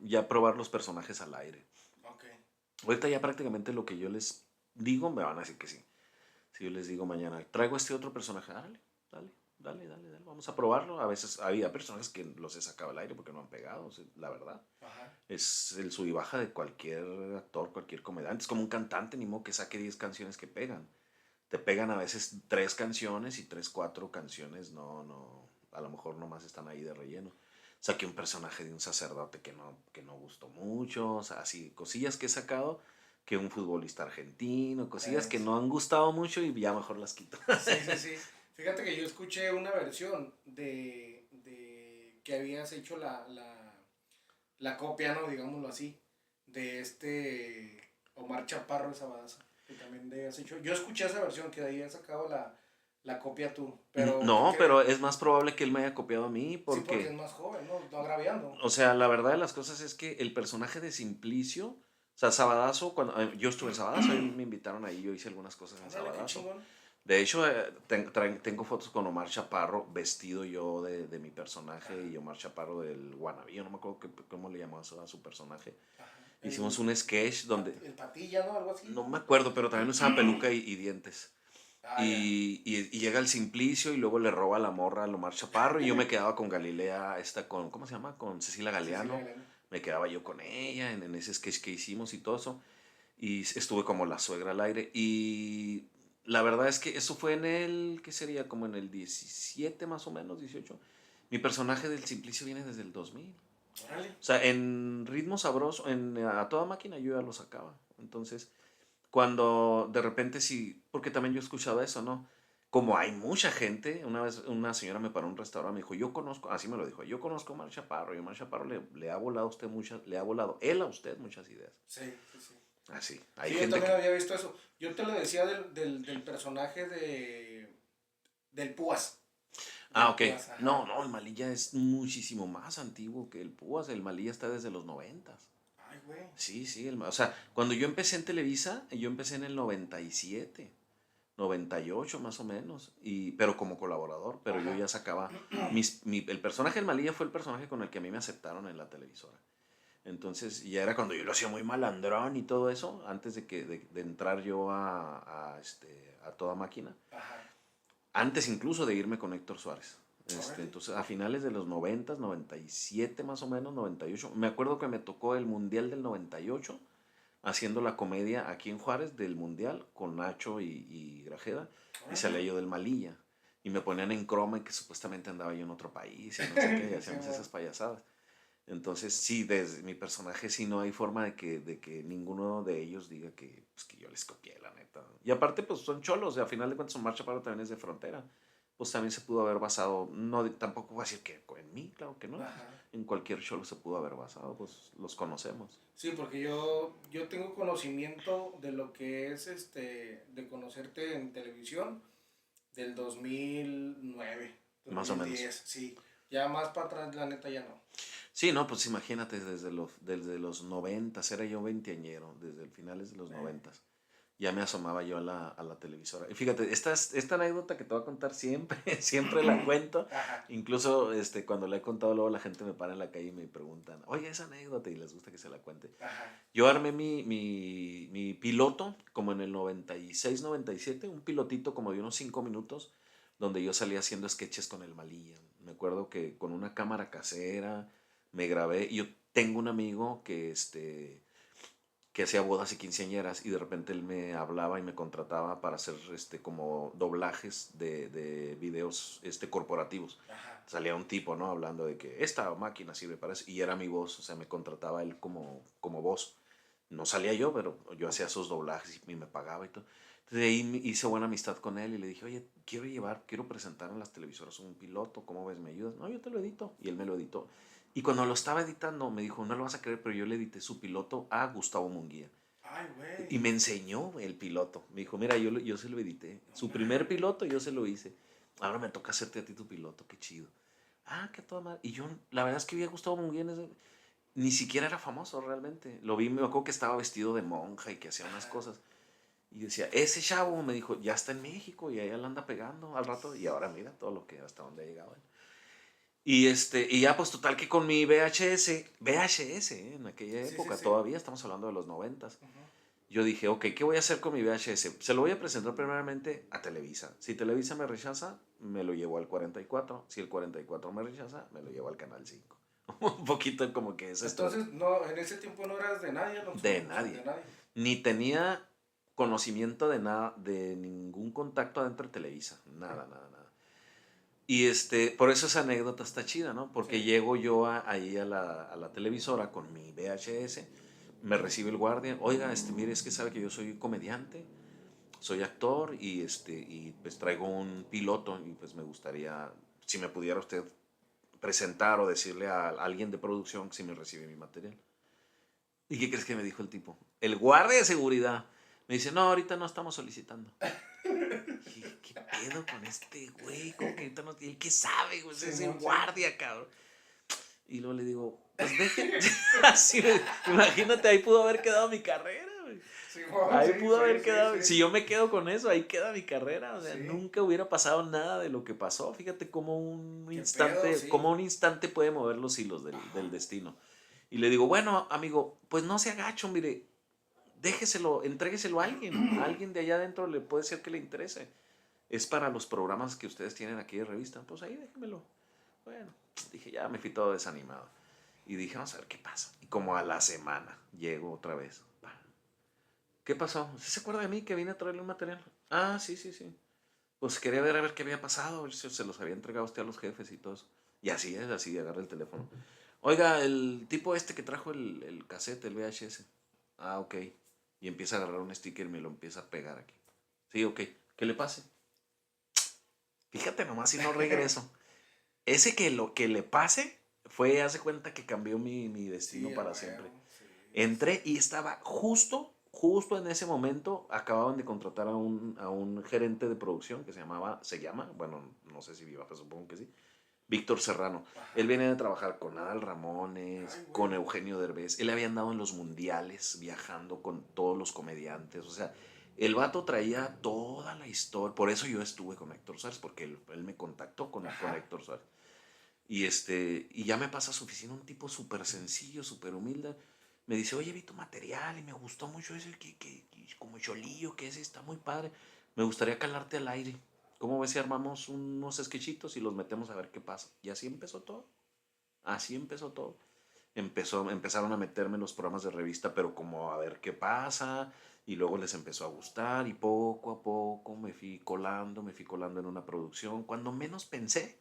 ya probar los personajes al aire. Ok. Ahorita ya prácticamente lo que yo les digo me van a decir que sí. Si yo les digo mañana, traigo este otro personaje, dale, vamos a probarlo. A veces había personajes que los he sacado al aire porque no han pegado, o sea, la verdad. Ajá. Es el sub y baja de cualquier actor, cualquier comediante. Es como un cantante, ni modo que saque 10 canciones que pegan. Te pegan a veces 3 canciones y 3, 4 canciones a lo mejor nomás están ahí de relleno. Saqué un personaje de un sacerdote que no gustó mucho, o sea, así, cosillas que he sacado, que un futbolista argentino, cosillas que Sí. no han gustado mucho y ya mejor las quito. Sí, sí, sí. Fíjate que yo escuché una versión de que habías hecho la copia, ¿no? Digámoslo así, de Omar Chaparro de Sabadazo, que también habías hecho. Yo escuché esa versión, que de ahí has sacado la copia tú, pero ¿qué No, pero crees? es más probable que él me haya copiado a mí Sí, porque es porque, más joven, ¿no? No agraviando. o sea, la verdad de las cosas es que el personaje de Simplicio, o sea, Sabadazo, cuando yo estuve en Sabadazo, ahí me invitaron ahí, yo hice algunas cosas en Ándale, qué Sabadazo. chingón. De hecho, tengo fotos con Omar Chaparro vestido yo de mi personaje Ajá, y Omar Chaparro del Wannabe. Yo no me acuerdo cómo le llamaba a su personaje. ajá. Hicimos un sketch donde, El patilla, ¿no? Algo así. no me acuerdo, pero también usaba peluca y dientes. Ya. Y llega el Simplicio y luego le roba la morra al Omar Chaparro y yo me quedaba con Galilea, ¿cómo se llama? Con Cecilia Cecilia Galeano. Galeano. Me quedaba yo con ella en ese sketch que hicimos y todo eso. Y estuve como la suegra al aire. Y la verdad es que eso fue ¿qué sería? Como en el 17 más o menos, 18. Mi personaje del Simplicio viene desde el 2000. Órale. O sea, en Ritmo Sabroso, A Toda Máquina yo ya lo sacaba. Entonces, cuando de repente sí, porque también yo he escuchado eso, ¿no? Como hay mucha gente, una vez una señora me paró en un restaurante, me dijo, yo conozco, así me lo dijo, yo conozco a Omar Chaparro, y Omar Chaparro le ha volado a usted le ha volado él a usted muchas ideas. Sí, sí, sí. Así, hay Sí, yo gente también que, había visto eso. Yo te lo decía del personaje del Púas. Del ok. Púas, ajá. No, el Malilla es muchísimo más antiguo que el Púas. El Malilla está desde los 90. Ay, güey. Sí, sí. O sea, cuando yo empecé en Televisa, yo empecé en el 97, 98 más o menos, pero como colaborador, pero yo Ajá. ya sacaba, el personaje del Malilla fue el personaje con el que a mí me aceptaron en la televisora. Entonces, ya era cuando yo lo hacía muy malandrón y todo eso, antes de entrar yo a Toda Máquina. Ajá. Antes incluso de irme con Héctor Suárez. Órale. Entonces, a finales de los 90, 97 más o menos, 98. Me acuerdo que me tocó el Mundial del 98, haciendo la comedia aquí en Juárez del Mundial con Nacho y Grajeda, y salía Órale. yo del Malilla. Y me ponían en croma y que supuestamente andaba yo en otro país y no sé qué, y Sí, hacíamos esas man. payasadas. Entonces, sí, desde mi personaje sí no hay forma de que ninguno de ellos diga que, pues, que yo les copié, la neta. Y aparte, pues son cholos, y a final de cuentas, su marcha para también es de frontera. Pues también se pudo haber basado, no, tampoco voy a decir que en mí, claro que no. Ajá. En cualquier cholo se pudo haber basado, pues los conocemos. Sí, porque yo tengo conocimiento de lo que es de conocerte en televisión del 2009, Más o menos. 2010, sí. Ya más para atrás, la neta, ya no. Sí, no, pues imagínate, desde los 90, era yo veinteañero, desde el finales de los Eh, 90. Ya me asomaba yo a la televisora. Y fíjate, esta anécdota que te voy a contar siempre, siempre la cuento. Ajá, Incluso cuando la he contado, luego la gente me para en la calle y me preguntan, oye, esa anécdota, y les gusta que se la cuente. ajá, Yo armé mi piloto como en el 96, 97, un pilotito como de unos 5 minutos, donde yo salía haciendo sketches con el Malilla. Me acuerdo que con una cámara casera me grabé. Y yo tengo un amigo que hacía bodas y quinceañeras, y de repente él me hablaba y me contrataba para hacer como doblajes de videos corporativos. ajá. Salía un tipo, ¿no? Hablando de que esta máquina sirve para eso, y era mi voz, o sea, me contrataba él como voz. No salía yo, pero yo hacía esos doblajes y me pagaba y todo. Entonces de ahí hice buena amistad con él y le dije, oye, quiero presentar en las televisoras un piloto, ¿cómo ves? ¿Me ayudas? No, yo te lo edito. Y él me lo editó. Y cuando lo estaba editando, me dijo, no lo vas a creer, pero yo le edité su piloto a Gustavo Munguía. Ay, güey. Y me enseñó el piloto. Me dijo, mira, yo se lo edité. No Su primer mames. piloto yo se lo hice. Ahora me toca hacerte a ti tu piloto, qué chido. Ah, qué toda madre. Y yo, la verdad es que vi a Gustavo Munguía ni siquiera era famoso realmente. Lo vi, me acuerdo que estaba vestido de monja y que hacía unas Ajá. cosas. Y decía, ese chavo, me dijo, ya está en México y allá la anda pegando al rato. Y ahora mira todo lo que, hasta dónde ha llegado él. Y ya pues total que con mi VHS, en aquella Sí, sí, época, sí. todavía estamos hablando de los 90. Ujú. Yo dije, ok, ¿qué voy a hacer con mi VHS? Se lo voy a presentar primeramente a Televisa. Si Televisa me rechaza, me lo llevo al 44. Si el 44 me rechaza, me lo llevo al Canal 5. Un poquito como que es esto Entonces, no, en ese tiempo no eras de nadie, Alonso. de O sea, de nadie. nadie. Ni tenía conocimiento de nada, de ningún contacto adentro de Televisa. Nada, nada, nada. Y por eso esa anécdota está chida, ¿no? Sí. Porque llego yo ahí a la televisora con mi VHS, me recibe el guardia, oiga, mire, es que sabe que yo soy comediante, soy actor, y pues traigo un piloto, y pues me gustaría, si me pudiera usted presentar o decirle a alguien de producción si me recibe mi material. ¿Y qué crees que me dijo el tipo? El guardia de seguridad. Me dice, no, ahorita no estamos solicitando. Dije, ¿qué pedo con este güey? ¿Cómo que ahorita no tiene? ¿Qué sabe, güey? Es el Simón, sí. guardia, cabrón. Y luego le digo, pues dejen. Así, imagínate, ahí pudo haber quedado mi carrera, güey. Simón, Ahí sí, pudo sí, haber sí, quedado. Si sí. yo me quedo con eso, ahí queda mi carrera. O sea, Sí. nunca hubiera pasado nada de lo que pasó. Fíjate cómo un ¿Qué pedo? instante, Sí. cómo un instante puede mover los hilos del Ajá. destino. Y le digo, bueno, amigo, pues no se agacho, mire, déjeselo, entrégueselo a alguien de allá adentro, le puede ser que le interese. Es para los programas que ustedes tienen aquí de revista. Pues ahí déjemelo. Bueno, dije, ya me fui todo desanimado. Y dije, vamos a ver qué pasa. Y como a la semana llego otra vez. ¿Qué pasó? ¿Sí se acuerda de mí que vine a traerle un material? Ah, sí, sí, sí. Pues quería ver a ver qué había pasado, a ver si se los había entregado usted a los jefes y todo eso. Y así es, así agarré el teléfono. Oiga, el tipo que trajo el cassette, el VHS. Ah, ok. Y empieza a agarrar un sticker y me lo empieza a pegar aquí. Sí, ok. ¿Qué le pase? Fíjate nomás si no regreso. Ese que lo que le pase fue, hace cuenta que cambió mi destino Sí, a para siempre. huevo. Sí, sí, sí. Entré y estaba justo en ese momento, acababan de contratar a un gerente de producción que se llama, bueno, no sé si viva, pero supongo que sí, Víctor Serrano. Él Ajá. viene de trabajar con Adal Ay, Ramones, con güey. Eugenio Derbez. Él había andado en los mundiales viajando con todos los comediantes. O sea, el vato traía toda la historia. Por eso yo estuve con Héctor Suárez, porque él me contactó con Ajá. Héctor Suárez. Y ya me pasa a su oficina un tipo súper sencillo, súper humilde. Me dice, oye, vi tu material y me gustó mucho ese como cholillo que ese está muy padre. Me gustaría calarte al aire. ¿cómo ves si armamos unos sketchitos y los metemos a ver qué pasa? Y así empezó todo. Así empezó todo. Empezaron a meterme en los programas de revista, pero como a ver qué pasa, y luego les empezó a gustar, y poco a poco me fui colando en una producción. Cuando menos pensé,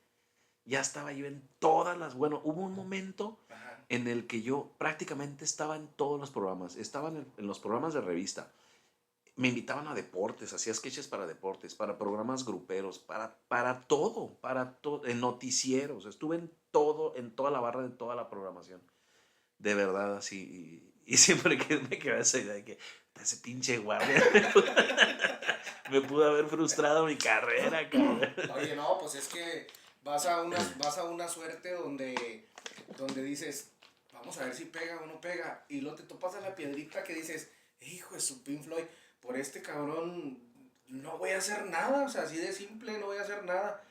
ya estaba yo en todas las, bueno, hubo un momento Ajá. en el que yo prácticamente estaba en todos los programas, estaba en los programas de revista, me invitaban a deportes, hacía sketches para deportes, para programas gruperos, para todo, en noticieros, estuve en todo, en toda la barra de toda la programación, de verdad, así, y siempre que me quedaba esa idea de que ese pinche guardia me pudo haber frustrado mi carrera, cabrón. Oye, no, pues es que vas a una suerte donde dices, vamos a ver si pega o no pega, y luego te topas a la piedrita que dices, hijo de su Pink Floyd, por este cabrón no voy a hacer nada, o sea, así de simple, no voy a hacer nada.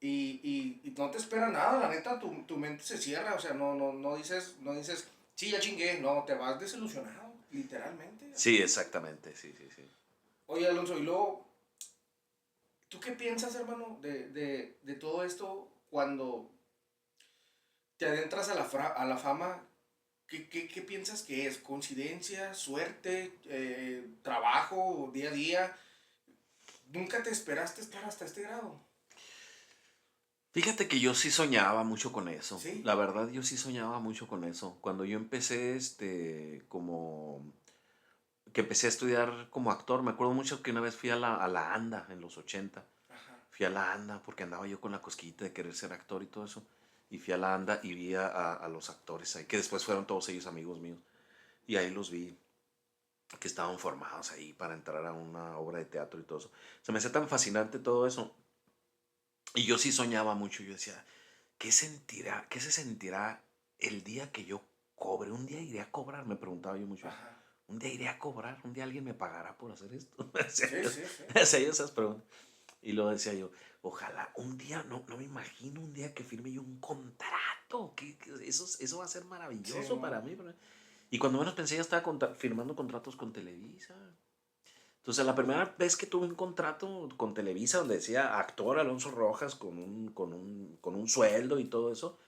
Y no te espera nada, la neta, tu mente se cierra, o sea, no dices, sí, ya chingué, no, te vas desilusionado, literalmente, Sí, así. exactamente, sí, sí, sí. Oye, Alonso, y luego, ¿tú qué piensas, hermano, de todo esto cuando te adentras a a la fama? ¿Qué piensas que es? ¿Coincidencia, suerte, trabajo, día a día? ¿Nunca te esperaste estar hasta este grado? Fíjate que yo sí soñaba mucho con eso. ¿Sí? La verdad, yo sí soñaba mucho con eso. Cuando yo empecé, como que empecé a estudiar como actor, me acuerdo mucho que una vez fui a la ANDA en los 80. Ajá. Fui a la ANDA porque andaba yo con la cosquillita de querer ser actor y todo eso. Y fui a la ANDA y vi a los actores ahí, que después fueron todos ellos amigos míos. Y ahí los vi, que estaban formados ahí para entrar a una obra de teatro y todo eso. Se me hacía tan fascinante todo eso. Y yo sí soñaba mucho. Yo decía, qué se sentirá el día que yo cobre? Un día iré a cobrar, me preguntaba yo mucho eso. Ajá. Un día iré a cobrar, un día alguien me pagará por hacer esto. Sí, sí, sí. Hacía yo esas preguntas. Y luego decía yo, ojalá un día, no me imagino un día que firme yo un contrato. Eso va a ser Sí, maravilloso man. para mí. Y cuando menos pensé, ya estaba firmando contratos con Televisa. Entonces, la primera vez que tuve un contrato con Televisa donde decía actor Alonso Rojas con un sueldo y todo eso,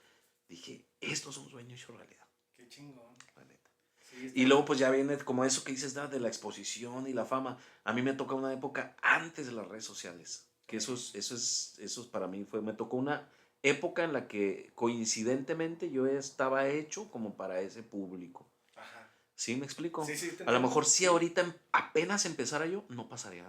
dije, esto es un sueño hecho realidad, Qué chingón. la neta. Sí, Y está. luego pues ya viene como eso que dices, de la exposición y la fama. A mí me toca una época antes de las redes sociales, que eso es para mí me tocó una época en la que coincidentemente yo estaba hecho como para ese público. Ajá. ¿Sí me explico? Sí, sí, te A lo entiendo. mejor si Sí. ahorita apenas empezara yo, no pasaría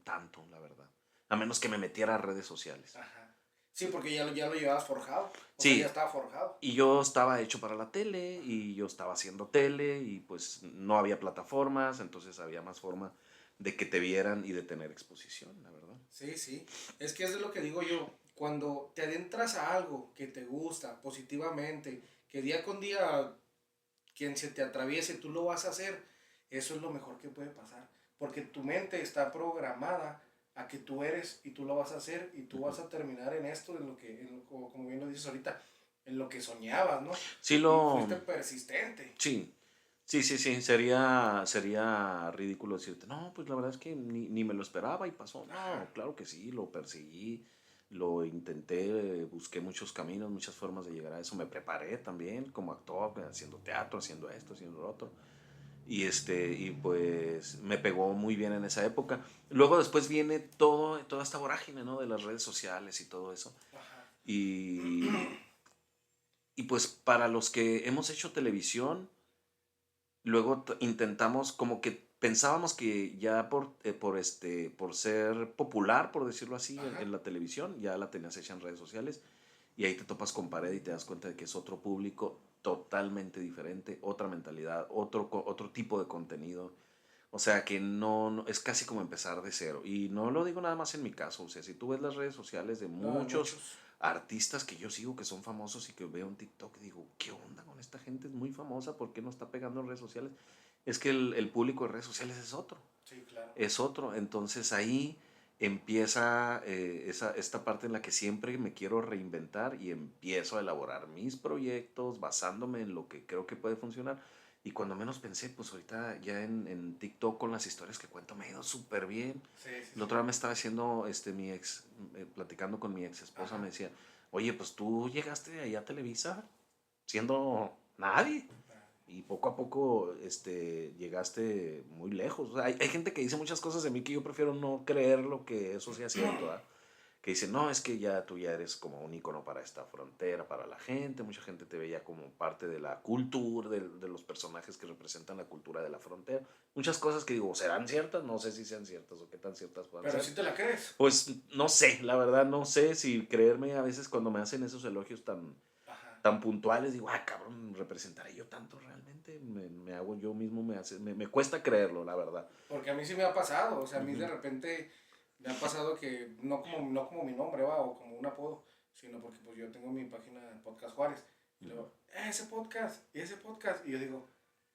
tanto, la verdad. A menos que me metiera a redes sociales. Ajá. Sí, porque ya lo llevabas forjado. O sea, ya Sí, estaba forjado. y yo estaba hecho para la tele y yo estaba haciendo tele y pues no había plataformas, entonces había más forma de que te vieran y de tener exposición, la verdad. Sí, sí. Es que es de lo que digo yo. Cuando te adentras a algo que te gusta positivamente, que día con día quien se te atraviese, tú lo vas a hacer, eso es lo mejor que puede pasar. Porque tu mente está programada a que tú eres y tú lo vas a hacer y tú Ujú. vas a terminar en esto, como bien lo dices ahorita, en lo que soñabas, ¿no? Sí Y lo, fuiste persistente. sí, sí, sería ridículo decirte, no, pues la verdad es que ni me lo esperaba y pasó. Ajá. No, claro que sí, lo perseguí, lo intenté, busqué muchos caminos, muchas formas de llegar a eso, me preparé también como actor, haciendo teatro, haciendo esto, haciendo lo otro. Y pues me pegó muy bien en esa época. Luego después viene toda esta vorágine, ¿no? De las redes sociales y todo eso. Ajá. Y, y pues para los que hemos hecho televisión, luego intentamos, como que pensábamos que ya por ser popular, por decirlo así, en, Ajá. en la televisión, ya la tenías hecha en redes sociales, y ahí te topas con pared y te das cuenta de que es otro público totalmente diferente, otra mentalidad, otro tipo de contenido. O sea que es casi como empezar de cero. Y no lo digo nada más en mi caso. O sea, si tú ves las redes sociales de No, hay muchos muchos. artistas que yo sigo que son famosos y que veo en TikTok, digo, ¿qué onda con esta gente? Es muy famosa, ¿por qué no está pegando en redes sociales? Es que el público de redes sociales es otro. Sí, claro. Es otro. Entonces ahí empieza esta parte en la que siempre me quiero reinventar y empiezo a elaborar mis proyectos basándome en lo que creo que puede funcionar Y cuando menos pensé, pues ahorita ya en TikTok con las historias que cuento me ha ido súper bien. Sí, sí, La sí. otra vez me estaba haciendo, mi ex, platicando con mi ex esposa, Ajá. me decía, oye, pues tú llegaste ahí a Televisa siendo nadie. Y poco a poco, llegaste muy lejos. O sea, hay gente que dice muchas cosas de mí que yo prefiero no creer lo que eso sea cierto, ¿verdad? Que dice, no, es que tú ya eres como un icono para esta frontera, para la gente. Mucha gente te veía como parte de la cultura, de los personajes que representan la cultura de la frontera. Muchas cosas que digo, ¿serán ciertas? No sé si sean ciertas o qué tan ciertas puedan Pero ser. si te la crees. Pues no sé, la verdad no sé si creerme a veces cuando me hacen esos elogios Ajá. tan puntuales, digo, ay cabrón, ¿representaré yo tanto realmente? Me hago yo mismo, me cuesta creerlo, la verdad. Porque a mí sí me ha pasado, o sea, a mí de Ujú, repente me ha pasado que no como mi nombre, va, o como un apodo, sino porque pues yo tengo mi página en Podcast Juárez. Y ujú. luego, ese podcast. Y yo digo,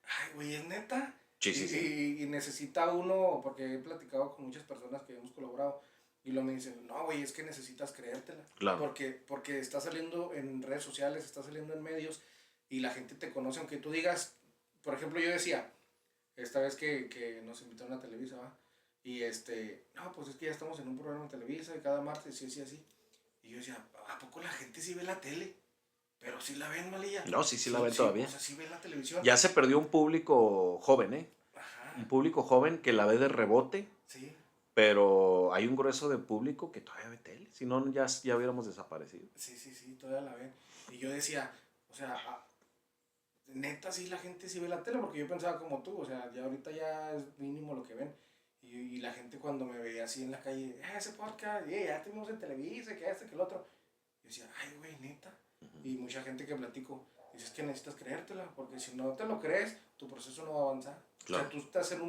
ay, güey, ¿es neta? Sí, sí, sí, Y necesita uno, porque he platicado con muchas personas que hemos colaborado, y lo me dicen, no, güey, es que necesitas creértela. claro. Porque está saliendo en redes sociales, está saliendo en medios, y la gente te conoce, aunque tú digas, por ejemplo, yo decía, esta vez que nos invitaron a Televisa, ¿va? Y no, pues es que ya estamos en un programa en Televisa y cada martes, sí, sí, así. Y yo decía, ¿a poco la gente sí ve la tele? Pero sí la ven, Malilla. No, sí, sí la Sí, ven sí, o todavía. sea, sí ve la televisión. Ya se perdió un público joven, ¿eh? Un Ajá, público joven que la ve de rebote, sí, pero hay un grueso de público que todavía ve tele. Si no, ya hubiéramos desaparecido. sí, sí, sí, todavía la ven. Y yo decía, o sea, neta sí la gente sí ve la tele, porque yo pensaba como tú, o sea, ya ahorita ya es mínimo lo que ven. Y la gente cuando me veía así en la calle, ese podcast, ya estuvimos en Televisa, que el otro. Yo decía, ay, güey, neta. Ujú. Y mucha gente que platico, dices que necesitas creértela, porque si no te lo crees, tu proceso no va a avanzar. O sea, Claro, tú estás en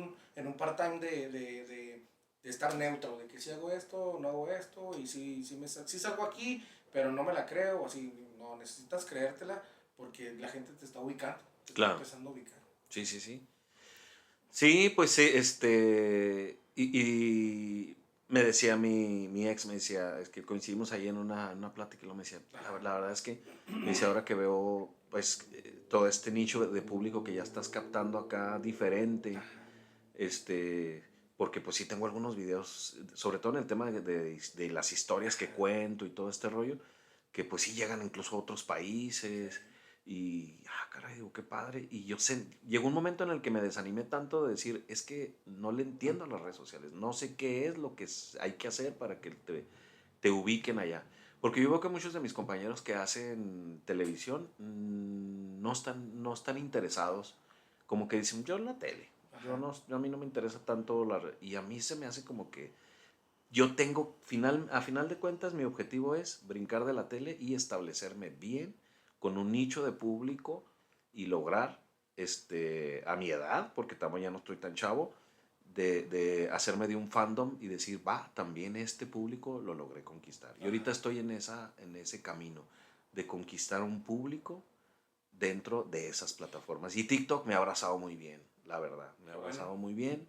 un part-time de estar neutro, de que si hago esto, no hago esto, y si salgo aquí, pero no me la creo, o así, no, necesitas creértela, porque la gente te está ubicando, te está claro. empezando a ubicar. Sí, sí, sí. Sí, pues sí, y me decía mi ex, me decía, es que coincidimos ahí en una plática y lo me decía, Ajá, la verdad es que, me dice, ahora que veo, pues, todo este nicho de público que ya estás captando acá diferente, ajá, este, porque pues sí tengo algunos videos, sobre todo en el tema de las historias que ajá, cuento y todo este rollo, que pues sí llegan incluso a otros sí, países y, caray, digo, qué padre. Y llegó un momento en el que me desanimé tanto de decir, es que no le entiendo a las redes sociales, no sé qué es lo que hay que hacer para que te ubiquen allá. Porque yo veo que muchos de mis compañeros que hacen televisión no están interesados, como que dicen, yo en la tele, ajá, a mí no me interesa tanto y a mí se me hace como que a final de cuentas, mi objetivo es brincar de la tele y establecerme bien con un nicho de público y lograr, a mi edad, porque también ya no estoy tan chavo, de hacerme de un fandom y decir, va, también este público lo logré conquistar. Y ahorita ajá. estoy en ese camino de conquistar un público dentro de esas plataformas. Y TikTok me ha abrazado muy bien, la verdad. Me ha Qué bueno. abrazado muy bien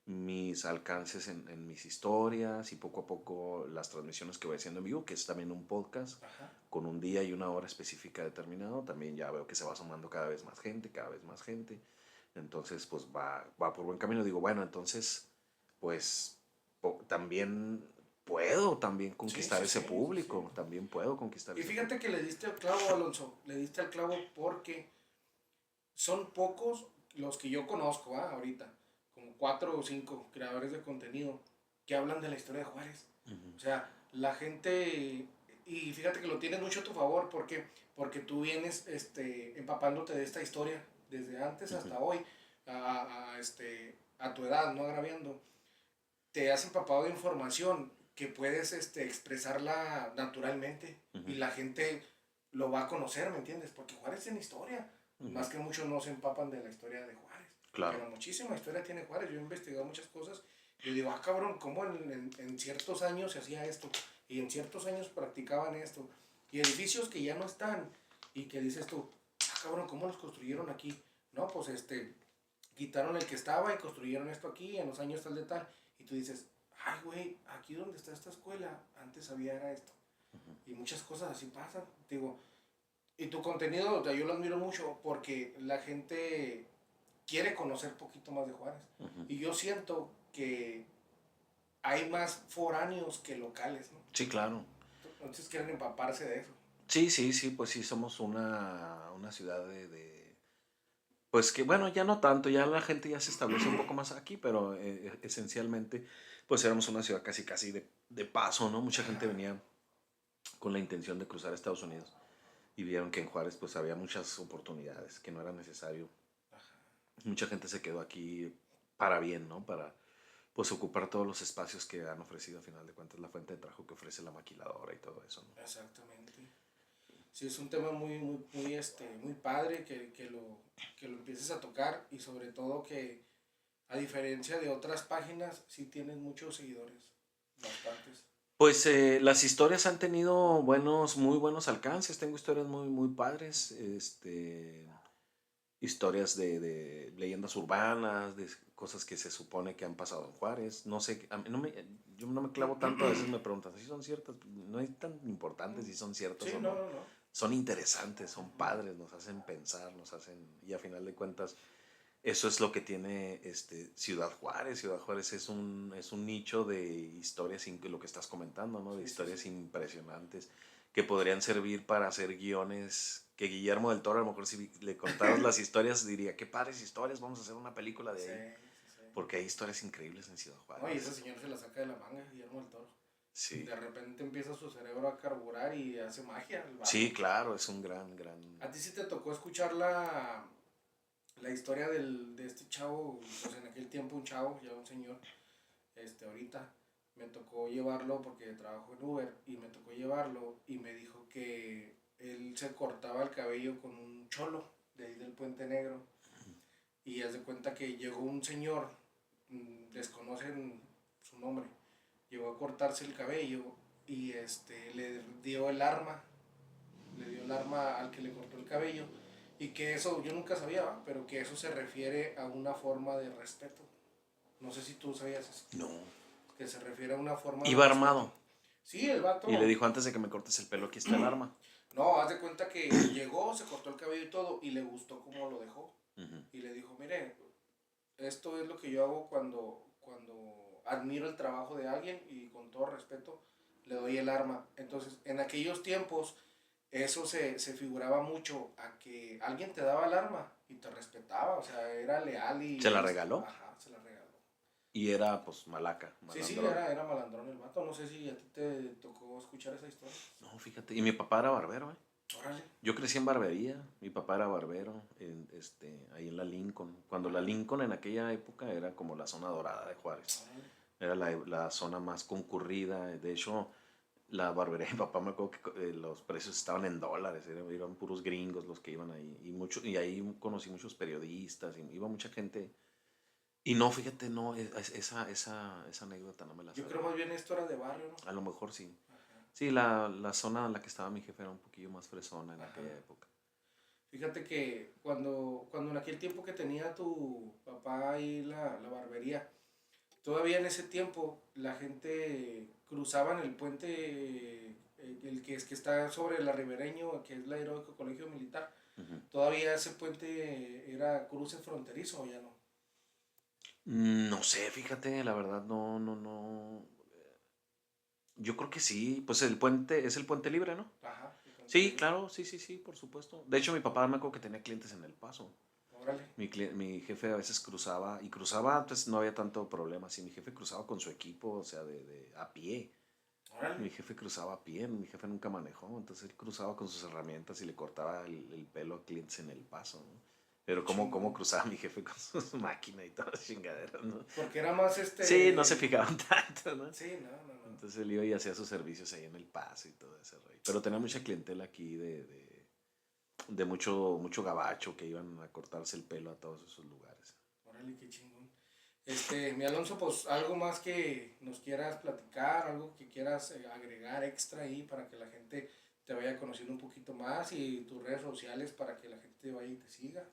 mis alcances en mis historias y poco a poco las transmisiones que voy haciendo en vivo, que es también un podcast Ajá. con un día y una hora específica determinado. También ya veo que se va sumando cada vez más gente, cada vez más gente. Entonces, pues va por buen camino. Digo, bueno, entonces, pues también puedo también Sí, conquistar sí, ese sí, sí, sí. público, también puedo conquistar Y ese fíjate público. que le diste al clavo, Alonso. Le diste al clavo porque son pocos los que yo conozco, ahorita. Como 4 o 5 creadores de contenido que hablan de la historia de Juárez. Ujú, O sea, la gente. Y fíjate que lo tienes mucho a tu favor porque tú vienes empapándote de esta historia desde antes ujú, hasta hoy, a tu edad, no agraviando. Te has empapado de información que puedes expresarla naturalmente y ujú, la gente lo va a conocer, ¿me entiendes? Porque Juárez tiene historia, ujú. más que muchos no se empapan de la historia de Juárez, Claro, pero muchísima historia tiene Juárez. Yo he investigado muchas cosas y yo digo, cabrón, ¿cómo en ciertos años se hacía esto? Y en ciertos años practicaban esto. Y edificios que ya no están y que dices tú, cabrón, ¿cómo los construyeron aquí? No, pues quitaron el que estaba y construyeron esto aquí en los años tal de tal. Y tú dices, ay, güey, aquí donde está esta escuela, antes había era esto. Y muchas cosas así pasan. Digo, y tu contenido, o sea, yo lo admiro mucho porque la gente quiere conocer poquito más de Juárez. Ujú. Y yo siento que hay más foráneos que locales, ¿no? Sí, claro. Entonces quieren empaparse de eso. Sí, sí, sí, pues sí, somos una ciudad pues que bueno, ya no tanto, ya la gente ya se estableció un poco más aquí, pero esencialmente, pues éramos una ciudad casi casi de paso, ¿no? Mucha gente Ajá, venía con la intención de cruzar a Estados Unidos y vieron que en Juárez pues había muchas oportunidades, que no era necesario. ajá. Mucha gente se quedó aquí para bien, ¿no? Para pues ocupar todos los espacios que han ofrecido a final de cuentas la fuente de trabajo que ofrece la maquiladora y todo eso, ¿no? Exactamente. Sí, es un tema muy padre que lo empieces a tocar y sobre todo que a diferencia de otras páginas, sí tienes muchos seguidores, bastantes. Pues las historias han tenido muy buenos alcances. Tengo historias muy padres. Historias de leyendas urbanas, de cosas que se supone que han pasado en Juárez. No sé, yo no me clavo tanto, a veces me preguntan si son ciertas, no es tan importante si son ciertas Sí, o no, no. no, no. Son interesantes, son padres, nos hacen pensar, y a final de cuentas, eso es lo que tiene Ciudad Juárez. Ciudad Juárez es un nicho de historias, lo que estás comentando, ¿no? De Sí, sí, sí. historias impresionantes que podrían servir para hacer guiones. Que Guillermo del Toro, a lo mejor si le contaras las historias, diría, qué padres historias, vamos a hacer una película de Sí, ahí. sí, sí. Porque hay historias increíbles en Ciudad No, y ese Juárez. señor se la saca de la manga, Guillermo del Toro. Sí. De repente empieza su cerebro a carburar y hace magia el Sí, vato. claro, es un gran... ¿A ti sí te tocó escuchar la historia de este chavo? Pues en aquel tiempo un chavo, ya un señor, ahorita me tocó llevarlo porque trabajo en Uber y me tocó llevarlo y me dijo que él se cortaba el cabello con un cholo de ahí del Puente Negro y haz de cuenta que llegó un señor, desconocen su nombre, llegó a cortarse el cabello y le dio el arma al que le cortó el cabello y que eso yo nunca sabía, ¿va? Pero que eso se refiere a una forma de respeto. No sé si tú sabías eso, No. que se refiere a una forma de Iba respeto. armado. Sí, el Y le vato, dijo, antes de que me cortes el pelo, aquí está el arma. no, haz de cuenta que llegó, se cortó el cabello y todo y le gustó cómo lo dejó. Ujú. Y le dijo, mire, esto es lo que yo hago cuando admiro el trabajo de alguien y con todo respeto le doy el arma. Entonces, en aquellos tiempos, eso se figuraba mucho a que alguien te daba el arma y te respetaba, o sea, era leal Se la y regaló ajá, se la regaló. y era pues malaca, Sí, sí, malandrón. era malandrón el vato. No sé si a ti te tocó escuchar esa historia. No, fíjate. Y mi papá era barbero, ¿eh? Órale, Yo crecí en barbería, mi papá era barbero, ahí en la Lincoln. Cuando la Lincoln en aquella época era como la zona dorada de Juárez. órale. Era la zona más concurrida. De hecho, la barbería de mi papá me acuerdo que los precios estaban en dólares, eran puros gringos los que iban ahí. Y ahí conocí muchos periodistas, y iba mucha gente. Y no, fíjate, no, esa anécdota no me la Yo creo sabía. más bien esto era de barrio, ¿no? A lo mejor sí. Ajá, Sí, la zona en la que estaba mi jefe era un poquillo más fresona en ajá. aquella época. Fíjate que cuando en aquel tiempo que tenía tu papá ahí la barbería, todavía en ese tiempo la gente cruzaba en el puente, el que está sobre la Ribereño, que es la Heroico Colegio Militar. Ujú. Todavía ese puente era cruce fronterizo o ya no. No sé, fíjate, la verdad no. Yo creo que sí, pues el puente, es el puente libre, ¿no? Ajá, el puente Sí, libre. claro, sí, por supuesto. De hecho, mi papá me acuerdo que tenía clientes en El Paso. Órale. Mi jefe a veces cruzaba, y cruzaba, pues no había tanto problema. Si mi jefe cruzaba con su equipo, o sea, a pie. Órale. Mi jefe cruzaba a pie, mi jefe nunca manejó, entonces él cruzaba con sus herramientas y le cortaba el pelo a clientes en El Paso, ¿no? Pero Qué cómo chingón. cruzaba mi jefe con sus máquinas y todas las chingaderas, ¿no? Porque era más Sí, no se fijaban tanto, ¿no? Sí, no, no, no. Entonces él iba y hacía sus servicios ahí en El Paso y todo ese rollo. Pero tenía mucha clientela aquí de mucho gabacho que iban a cortarse el pelo a todos esos lugares. Órale, qué chingón. Mi Alonso, pues algo más que nos quieras platicar, algo que quieras agregar extra ahí para que la gente te vaya conociendo un poquito más y tus redes sociales para que la gente vaya y te siga.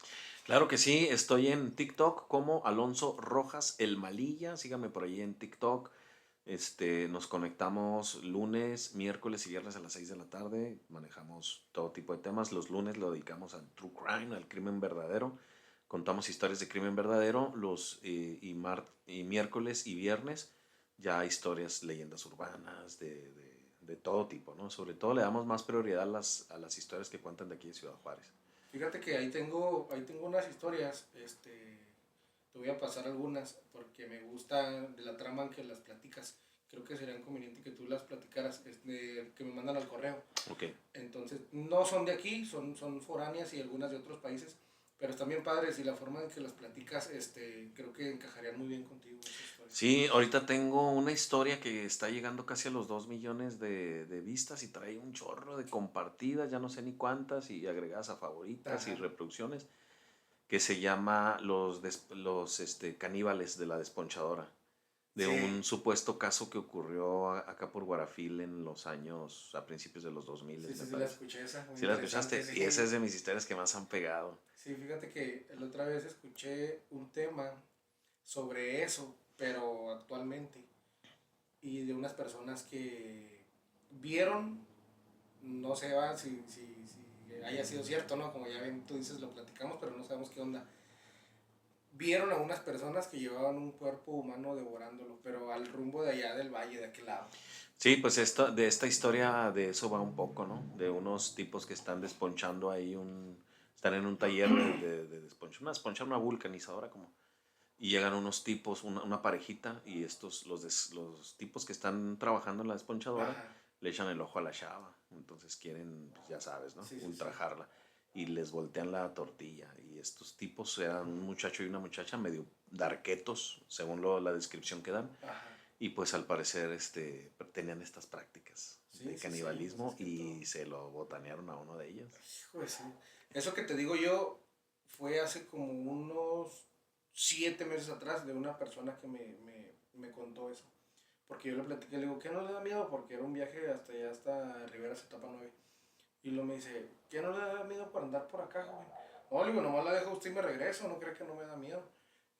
Claro que sí, estoy en TikTok como Alonso Rojas El Malilla, síganme por ahí en TikTok. Nos conectamos lunes, miércoles y viernes a las 6 de la tarde. Manejamos todo tipo de temas. Los lunes lo dedicamos al true crime, al crimen verdadero, Contamos historias de crimen verdadero y miércoles y viernes ya historias, leyendas urbanas, de todo tipo, ¿no? Sobre todo le damos más prioridad a las historias que cuentan de aquí de Ciudad Juárez. Fíjate que ahí tengo unas historias, te voy a pasar algunas porque me gusta de la trama en que las platicas. Creo que sería conveniente que tú las platicaras, que me mandan al correo. Ok. Entonces, no son de aquí, son foráneas y algunas de otros países, pero están bien padres y la forma en que las platicas, creo que encajarían muy bien contigo esas historias. Sí, ahorita tengo una historia que está llegando casi a los 2 millones de vistas y trae un chorro de compartidas, ya no sé ni cuántas, y agregadas a favoritas y Ajá. reproducciones, que se llama los caníbales de la desponchadora, de Sí, un supuesto caso que ocurrió acá por Guarafil en los años, a principios de los 2000, sí, me sí, sí, la parece. escuché esa, muy ¿Sí la interesante, escuchaste? Y esa sí. es de mis historias que más han pegado. Sí, fíjate que la otra vez escuché un tema sobre eso, pero actualmente, y de unas personas que vieron, no sé si haya sido cierto, ¿no? Como ya bien tú dices, lo platicamos, pero no sabemos qué onda. Vieron a unas personas que llevaban un cuerpo humano devorándolo, pero al rumbo de allá del valle, de aquel lado. Sí, pues de esta historia de eso va un poco, ¿no? De unos tipos que están desponchando ahí están en un taller de desponcho, una vulcanizadora como, y llegan unos tipos, una parejita, y los tipos que están trabajando en la desponchadora Ajá, le echan el ojo a la chava, entonces quieren, pues, ya sabes, ¿no? sí, sí, sí. Ultrajarla, y les voltean la tortilla, y estos tipos eran un muchacho y una muchacha medio darquetos, según la descripción que dan, Ajá, y pues al parecer tenían estas prácticas sí, de sí, sí, pues es canibalismo que todo. y se lo botanearon a uno de ellos. Hijo de su- Eso que te digo yo fue hace como unos 7 meses atrás de una persona que me contó eso. Porque yo le platiqué, le digo, ¿qué no le da miedo? Porque era un viaje hasta allá, hasta Rivera Etapa 9. Y lo me dice, ¿qué no le da miedo por andar por acá, joven? No, le digo, nomás la dejo a usted y me regreso, no cree que no me da miedo.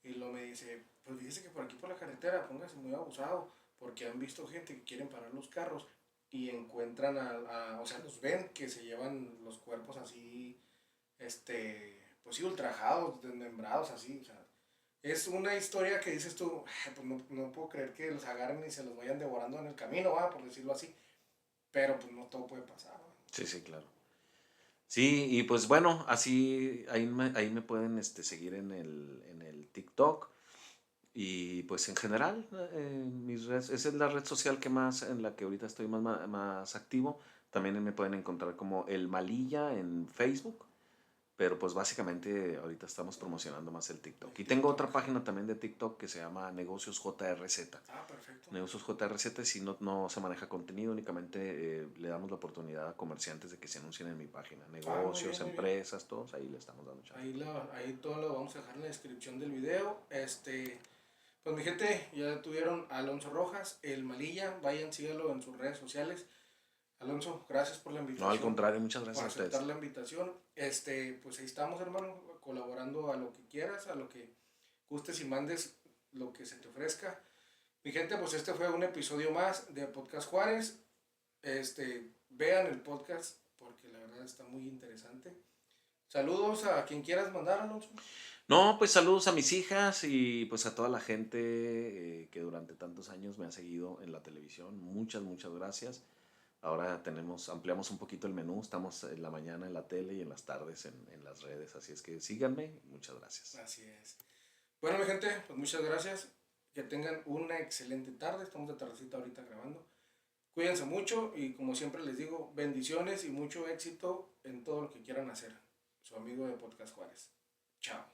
Y lo me dice, pues dice que por aquí por la carretera, póngase muy abusado, porque han visto gente que quieren parar los carros y encuentran o sea, los ven que se llevan los cuerpos así, pues sí, ultrajados, desmembrados así, o sea, es una historia que dices tú, "Ay, pues no puedo creer que los agarren y se los vayan devorando en el camino, va, por decirlo así, pero pues no todo puede pasar, ¿va? Sí, sí, claro. Sí, y pues bueno, así ahí me pueden seguir en el TikTok y pues en general, mis redes, esa es la red social en la que ahorita estoy más activo. También me pueden encontrar como El Malilla en Facebook. Pero pues básicamente ahorita estamos promocionando más el TikTok. El Y tengo otra TikTok. página también de TikTok que se llama Negocios JRZ. Ah, perfecto. Negocios JRZ, si no se maneja contenido, únicamente le damos la oportunidad a comerciantes de que se anuncien en mi página. Ah, muy bien, Negocios, muy bien. empresas, todos, ahí le estamos dando chance. Ahí todo lo vamos a dejar en la descripción del video. Pues mi gente, ya tuvieron a Alonso Rojas, el Malilla, vayan, síganlo en sus redes sociales. Alonso, gracias por la No, al invitación, contrario, muchas por gracias a aceptar ustedes. la invitación. Pues ahí estamos, hermano, colaborando a lo que quieras, a lo que gustes y mandes, lo que se te ofrezca. Mi gente, pues este fue un episodio más de Podcast Juárez. Vean el podcast porque la verdad está muy interesante. Saludos a quien quieras mandar, Alonso. No, pues saludos a mis hijas y pues a toda la gente que durante tantos años me ha seguido en la televisión. Muchas gracias. Ahora ampliamos un poquito el menú, estamos en la mañana en la tele y en las tardes en las redes, así es que síganme, muchas gracias. Así es. Bueno, mi gente, pues muchas gracias. Que tengan una excelente tarde. Estamos de tardecita ahorita grabando. Cuídense mucho y como siempre les digo, bendiciones y mucho éxito en todo lo que quieran hacer. Su amigo de Podcast Juárez. Chao.